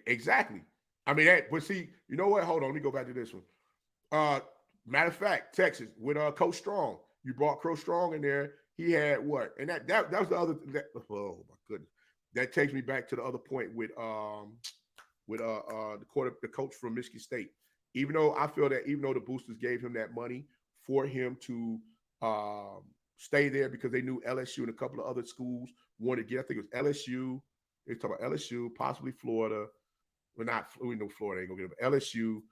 Exactly. I mean, but see, you know what? Hold on. Let me go back to this one. Matter of fact, Texas with Coach Strong. You brought Coach Strong in there. He had what? And that was the other. Oh my goodness. That takes me back to the other point with the coach from Michigan State. Even though I feel that the boosters gave him that money for him to stay there, because they knew LSU and a couple of other schools wanted to get. I think it was LSU. They talk about LSU, possibly Florida. Well, we know Florida ain't gonna get them. LSU.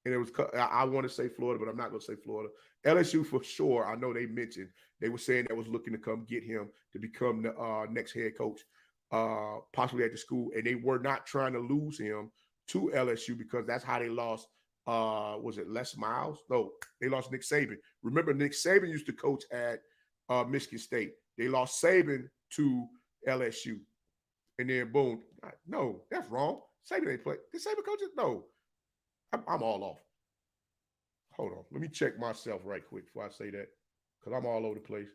And it was, I want to say Florida, but I'm not going to say Florida. LSU for sure. I know they mentioned, they were saying that was looking to come get him to become the next head coach, possibly at the school. And they were not trying to lose him to LSU, because that's how they lost. Was it Les Miles? No, they lost Nick Saban. Remember, Nick Saban used to coach at Michigan State. They lost Saban to LSU. And then boom. No, that's wrong. Saban ain't play. Did Saban coach it? No. I'm all off. Hold on. Let me check myself right quick before I say that, because I'm all over the place.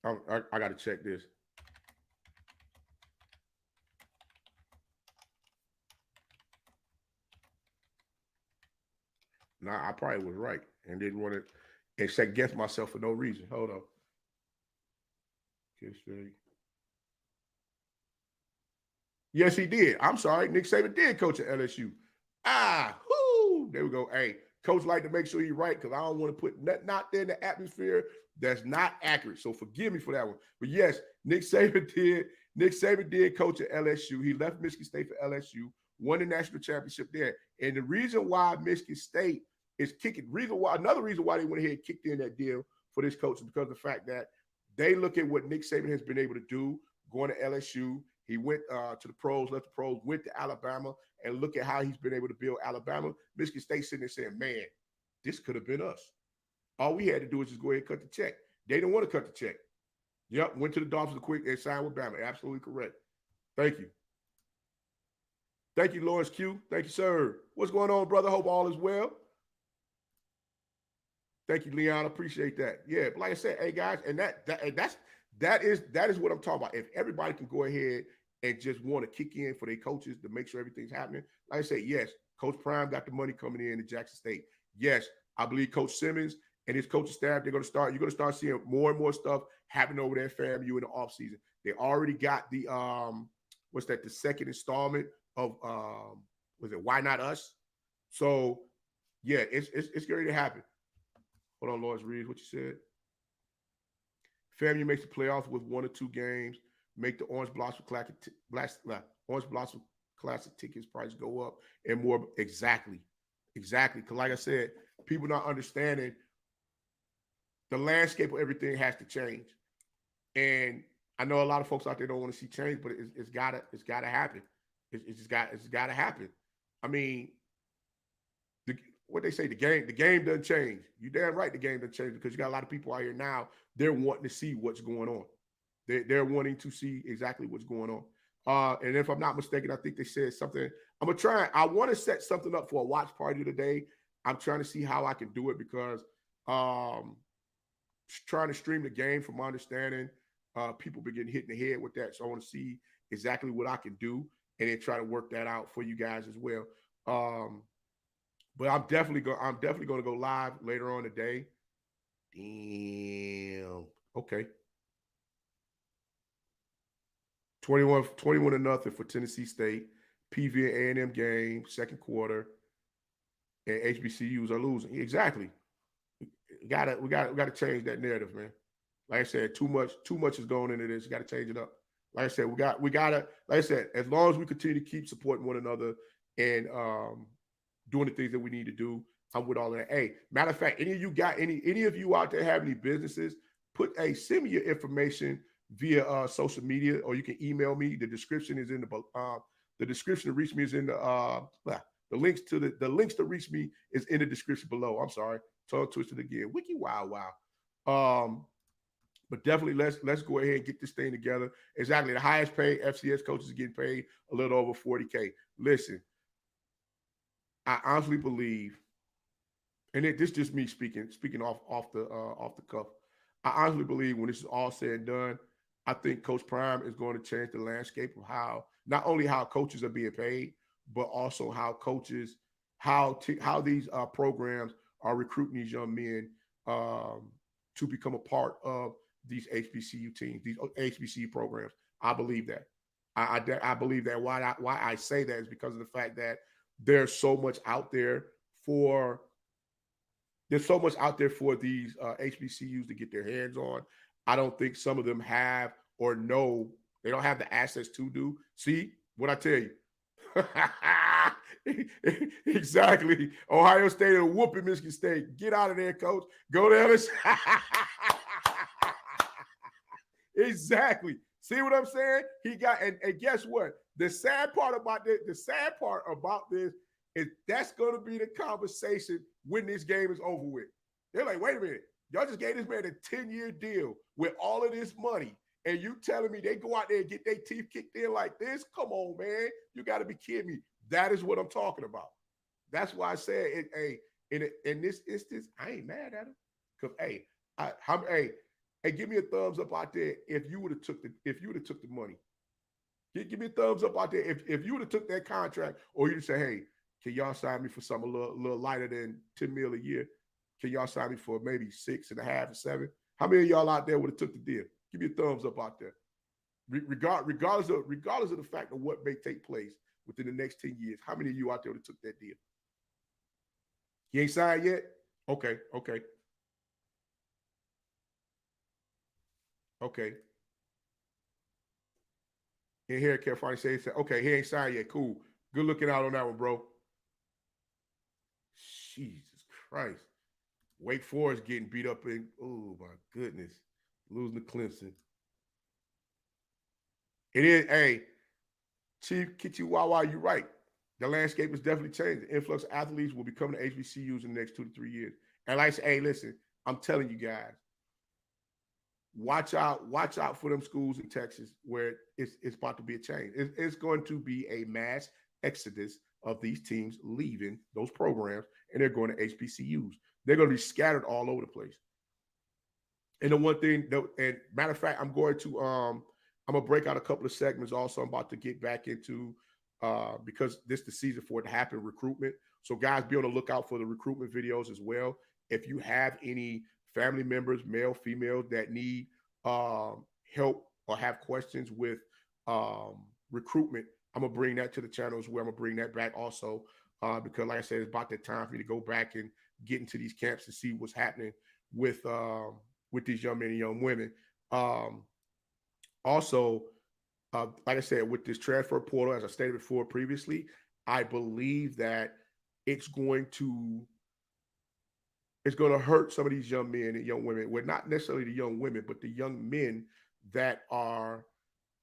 I got to check this. Nah, I probably was right and didn't want to second guess myself for no reason. Hold on. Yes, he did. I'm sorry. Nick Saban did coach at LSU. There we go. Hey, coach like to make sure he's right, because I don't want to put nothing out there in the atmosphere that's not accurate. So forgive me for that one. But yes, Nick Saban did coach at LSU. He left Michigan State for LSU, won the national championship there. And the reason why Michigan State is another reason why they went ahead and kicked in that deal for this coach, is because of the fact that they look at what Nick Saban has been able to do going to LSU. He went to the pros, left the pros, went to Alabama, and look at how he's been able to build Alabama. Michigan State sitting there saying, man, this could have been us. All we had to do is just go ahead and cut the check. They didn't want to cut the check. Yep, went to the Dolphins quick and signed with Bama. Absolutely correct. Thank you. Thank you, Lawrence Q. Thank you, sir. What's going on, brother? Hope all is well. Thank you, Leon. Appreciate that. Yeah, but like I said, hey guys, and that is what I'm talking about. If everybody can go ahead and just want to kick in for their coaches to make sure everything's happening, like I said, yes, Coach Prime got the money coming in to Jackson State. Yes, I believe Coach Simmons and his coaching staff, you're going to start seeing more and more stuff happening over there at FAMU in the offseason. They already got the the second installment of Why Not Us? So yeah, it's going to happen. Hold on, Lawrence Reed, what you said? FAMU makes the playoffs with 1 or 2 games. Make the Orange Blossom classic tickets price go up and more. Exactly. Because like I said, people not understanding the landscape of everything has to change. And I know a lot of folks out there don't want to see change, but it's gotta happen. It's gotta happen. I mean, what they say, the game doesn't change. You damn right the game doesn't change, because you got a lot of people out here now, they're wanting to see what's going on. They're wanting to see exactly what's going on. And if I'm not mistaken, I think they said something. I want to set something up for a watch party today. I'm trying to see how I can do it, because trying to stream the game, from my understanding, people been getting hit in the head with that. So I want to see exactly what I can do and then try to work that out for you guys as well. But I'm definitely going to go live later on today. Damn. Okay. 21-0 for Tennessee State. PV and A&M game, second quarter, and HBCUs are losing. Exactly. We gotta change that narrative, man. Like I said, too much is going into this. You got to change it up. Like I said, we gotta. Like I said, as long as we continue to keep supporting one another and doing the things that we need to do, I'm with all of that. Hey, matter of fact, any of you out there have any businesses, send me your information via social media, or you can email me. The description is in the description to reach me is in the links to reach me is in the description below. I'm sorry, tongue twisted again. Wiki wow. But definitely let's go ahead and get this thing together. Exactly, the highest paid FCS coaches are getting paid a little over $40K. Listen, I honestly believe, and this is just me speaking off the cuff. I honestly believe when this is all said and done, I think Coach Prime is going to change the landscape of not only how coaches are being paid, but also how these programs are recruiting these young men to become a part of these HBCU teams, these HBCU programs. I believe that. I believe that. Why I say that is because of the fact that there's so much out there for these HBCUs to get their hands on. I don't think some of them have or know. They don't have the assets to do. See what I tell you. Exactly. Ohio State and whooping Michigan State. Get out of there, coach. Go to LSU. Exactly. See what I'm saying? He got, and guess what? The sad part about this is that's going to be the conversation when this game is over with. They're like, wait a minute. Y'all just gave this man a 10-year deal with all of this money, and you telling me they go out there and get their teeth kicked in like this? Come on, man. You got to be kidding me. That is what I'm talking about. That's why I said, in this instance, I ain't mad at him. Because, hey, give me a thumbs up out there if you would have took the money. Give me a thumbs up out there if you would have took that contract, or you'd say, hey, can y'all sign me for something a little lighter than $10 million a year? Can y'all sign me for maybe 6.5 or 7? How many of y'all out there would have took the deal? Give me a thumbs up out there. Regardless of the fact of what may take place within the next 10 years, how many of you out there would have took that deal? You ain't signed yet? Okay. In here, California says, okay, he ain't signed yet. Cool. Good looking out on that one, bro. Jesus Christ. Wake Forest getting beat up in, oh my goodness, losing to Clemson. It is, hey, Chief Kichiwawa, you're right. The landscape is definitely changing. The influx of athletes will be coming to HBCUs in the next 2 to 3 years. And like I say, hey, listen, I'm telling you guys, watch out for them schools in Texas where it's about to be a change. It's going to be a mass exodus of these teams leaving those programs, and they're going to HBCUs. They're going to be scattered all over the place. And the one thing, and matter of fact, I'm going to break out a couple of segments also. I'm about to get back into, because this is the season for it to happen, recruitment. So guys, be on the lookout for the recruitment videos as well. If you have any family members, male, female, that need help or have questions with recruitment, I'm going to bring that to the channel as well. I'm going to bring that back also because, like I said, it's about that time for me to go back and get into these camps to see what's happening with these young men and young women. Also, like I said, with this transfer portal, as I stated before previously, I believe that it's going to hurt some of these young men and young women. Well, not necessarily the young women, but the young men that are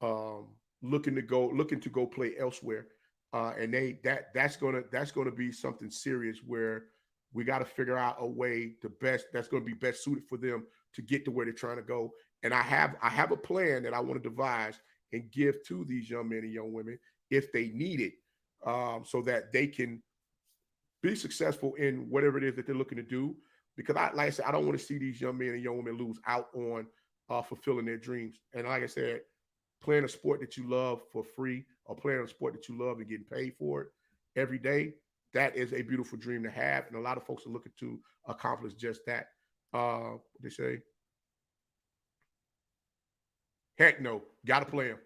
um, looking to go play elsewhere. And that's gonna be something serious where we got to figure out a way that's going to be best suited for them to get to where they're trying to go. And I have a plan that I want to devise and give to these young men and young women if they need it, so that they can be successful in whatever it is that they're looking to do. Because like I said, I don't want to see these young men and young women lose out on fulfilling their dreams. And like I said, playing a sport that you love for free or playing a sport that you love and getting paid for it every day, that is a beautiful dream to have. And a lot of folks are looking to accomplish just that. They say, heck no, gotta play him.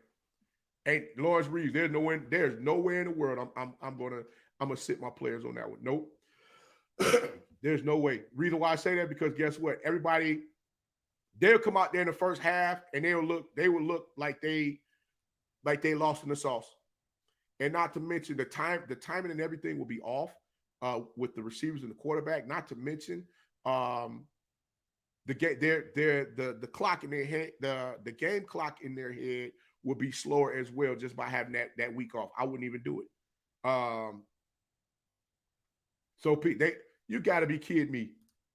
Ain't Lawrence Reeves, there's nowhere in the world I'm gonna sit my players on that one. Nope. There's no way. Reason why I say that, because guess what? Everybody, they'll come out there in the first half and they will look like they lost in the sauce. And not to mention the timing and everything will be off with the receivers and the quarterback. Not to mention the clock in their head, the game clock in their head will be slower as well, just by having that week off. I wouldn't even do it. So Pete, you got to be kidding me.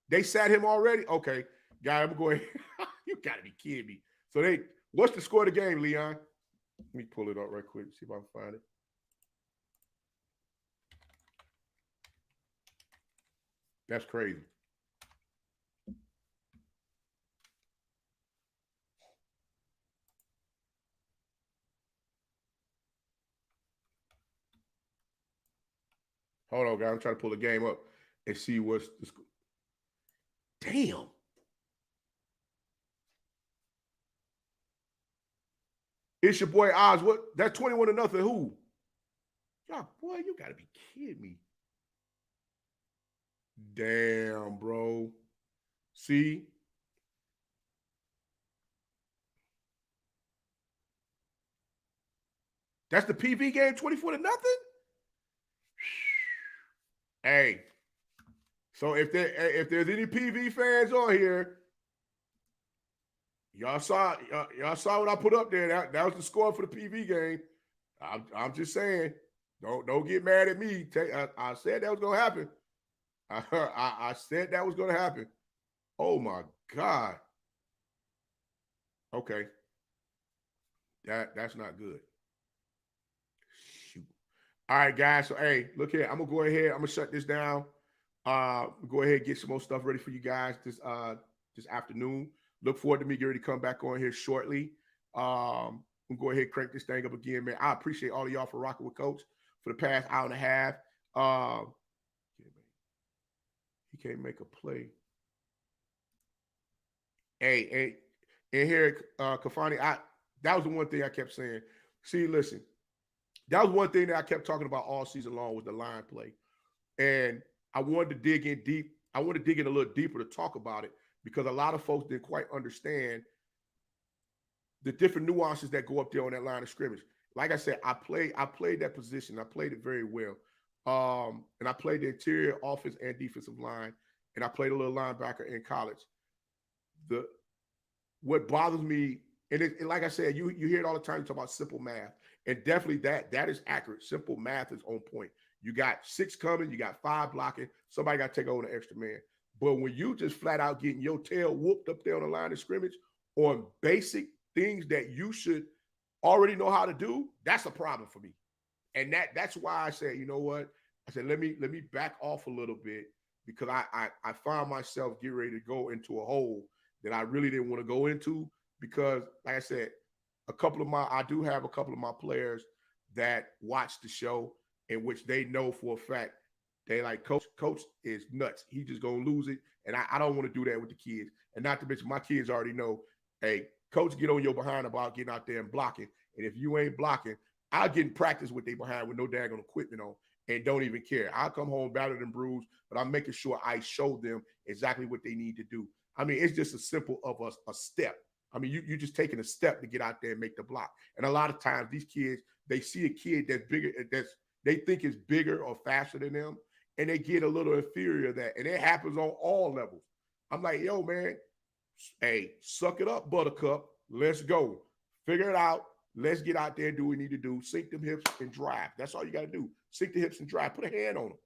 They sat him already? Okay, guy, I'm going. You got to be kidding me. So what's the score of the game, Leon? Let me pull it up right quick, see if I can find it. That's crazy. Hold on, guys. I'm trying to pull the game up and see what's the score. Damn. It's your boy Oz. What? That's 21-0. Who? Yeah, boy, you gotta be kidding me. Damn, bro. See? That's the PV game, 24-0? Hey. So if there's any PV fans on here, y'all saw what I put up there. That was the score for the PV game. I'm just saying, don't get mad at me. I said that was gonna happen. I said that was gonna happen. Oh my God. Okay. That's not good. Shoot. All right, guys. So hey, look here. I'm gonna go ahead. I'm gonna shut this down. Go ahead and get some more stuff ready for you guys this afternoon. Look forward to me getting ready to come back on here shortly. We'll go ahead and crank this thing up again, man. I appreciate all of y'all for rocking with Coach for the past hour and a half. He can't make a play. Hey, and here, Kafani, that was the one thing I kept saying. See, listen, that was one thing that I kept talking about all season long was the line play. And I wanted to dig in deep. I want to dig in a little deeper to talk about it because a lot of folks didn't quite understand the different nuances that go up there on that line of scrimmage. Like I said, I played that position. I played it very well. And I played the interior offense and defensive line, and I played a little linebacker in college. What bothers me, and like I said, you hear it all the time, you talk about simple math. And definitely that is accurate. Simple math is on point. You got 6 coming, you got 5 blocking, somebody got to take over the extra man. But when you just flat out getting your tail whooped up there on the line of scrimmage on basic things that you should already know how to do, that's a problem for me. And that's why I said, you know what? I said, let me back off a little bit because I found myself getting ready to go into a hole that I really didn't want to go into because, like I said, I do have a couple of my players that watch the show in which they know for a fact they like coach is nuts. He just gonna lose it. And I don't want to do that with the kids. And not to mention my kids already know, hey, coach, get on your behind about getting out there and blocking. And if you ain't blocking, I'll get in practice with they behind with no daggone equipment on and don't even care. I'll come home battered and bruised, but I'm making sure I show them exactly what they need to do. I mean, it's just as simple of a step. I mean, you just taking a step to get out there and make the block. And a lot of times these kids, they see a kid that's bigger, they think is bigger or faster than them, and they get a little inferior to that. And it happens on all levels. I'm like, yo, man, hey, suck it up, buttercup. Let's go. Figure it out. Let's get out there and do what we need to do. Sink them hips and drive. That's all you got to do. Sink the hips and drive. Put a hand on them.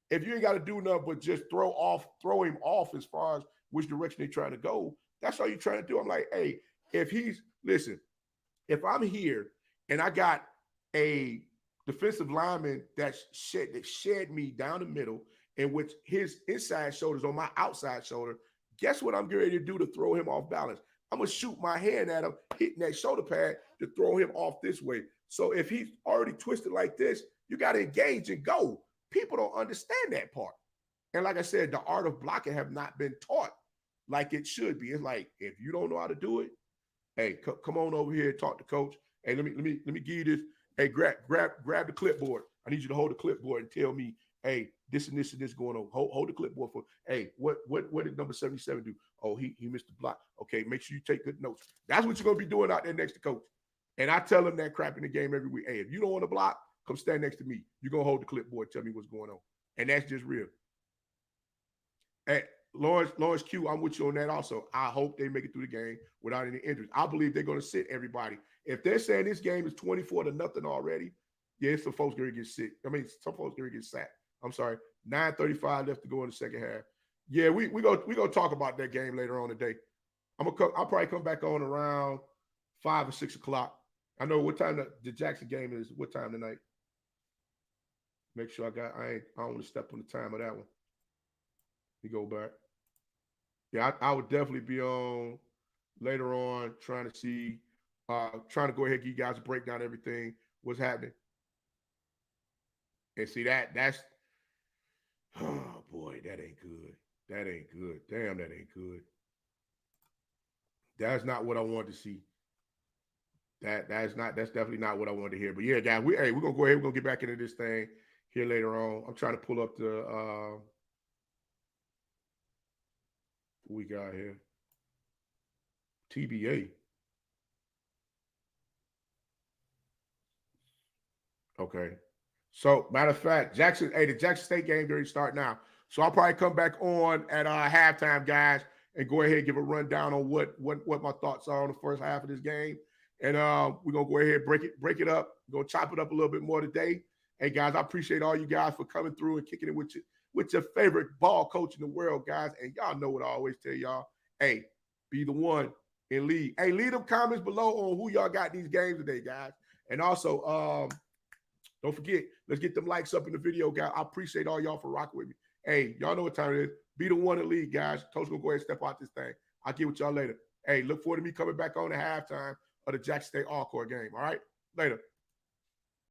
If you ain't got to do nothing but just throw him off as far as which direction they're trying to go, that's all you're trying to do. I'm like, hey, if I'm here and I got a defensive lineman that shed me down the middle, in which his inside shoulder's on my outside shoulder, guess what I'm getting ready to do to throw him off balance? I'm going to shoot my hand at him, hitting that shoulder pad to throw him off this way. So if he's already twisted like this, you got to engage and go. People don't understand that part. And like I said, the art of blocking have not been taught like it should be. It's like, if you don't know how to do it, hey, come on over here and talk to coach. Hey, let me give you this. Hey, grab the clipboard. I need you to hold the clipboard and tell me, hey, this and this and this going on. Hold the clipboard for, hey, what did number 77 do? Oh, he missed the block. Okay, make sure you take good notes. That's what you're going to be doing out there next to coach. And I tell them that crap in the game every week. Hey, if you don't want to block, come stand next to me. You're going to hold the clipboard, tell me what's going on. And that's just real. Hey, Lawrence Q, I'm with you on that also. I hope they make it through the game without any injuries. I believe they're going to sit everybody. If they're saying this game is 24-0 already, yeah, some folks going to get sick. I mean, some folks going to get sacked. I'm sorry. 9:35 left to go in the second half. Yeah, we gonna talk about that game later on today. I'll probably come back on around 5 or 6 o'clock. I know what time the Jackson game is. What time tonight? Make sure I don't want to step on the time of that one. You go back. Yeah, I would definitely be on later on trying to go ahead and give you guys a breakdown of everything, what's happening. And see that's oh boy, that ain't good. That ain't good. Damn, that ain't good. That's not what I wanted to see. That's definitely not what I wanted to hear. But yeah, guys, we're gonna go ahead. We're gonna get back into this thing here later on. I'm trying to pull up the what we got here. TBA. Okay. So matter of fact, the Jackson State game going to start now. So I'll probably come back on at halftime, guys, and go ahead and give a rundown on what my thoughts are on the first half of this game. And we're gonna go ahead and break it up. We're gonna chop it up a little bit more today. Hey guys, I appreciate all you guys for coming through and kicking it with your favorite ball coach in the world, guys. And y'all know what I always tell y'all. Hey, be the one and lead. Hey, leave them comments below on who y'all got these games today, guys. And also, don't forget, let's get them likes up in the video, guys. I appreciate all y'all for rocking with me. Hey, y'all know what time it is. Be the one and lead, guys. Coach gonna go ahead and step out this thing. I'll get with y'all later. Hey, look forward to me coming back on at halftime of the Jackson State All-Court game. All right? Later.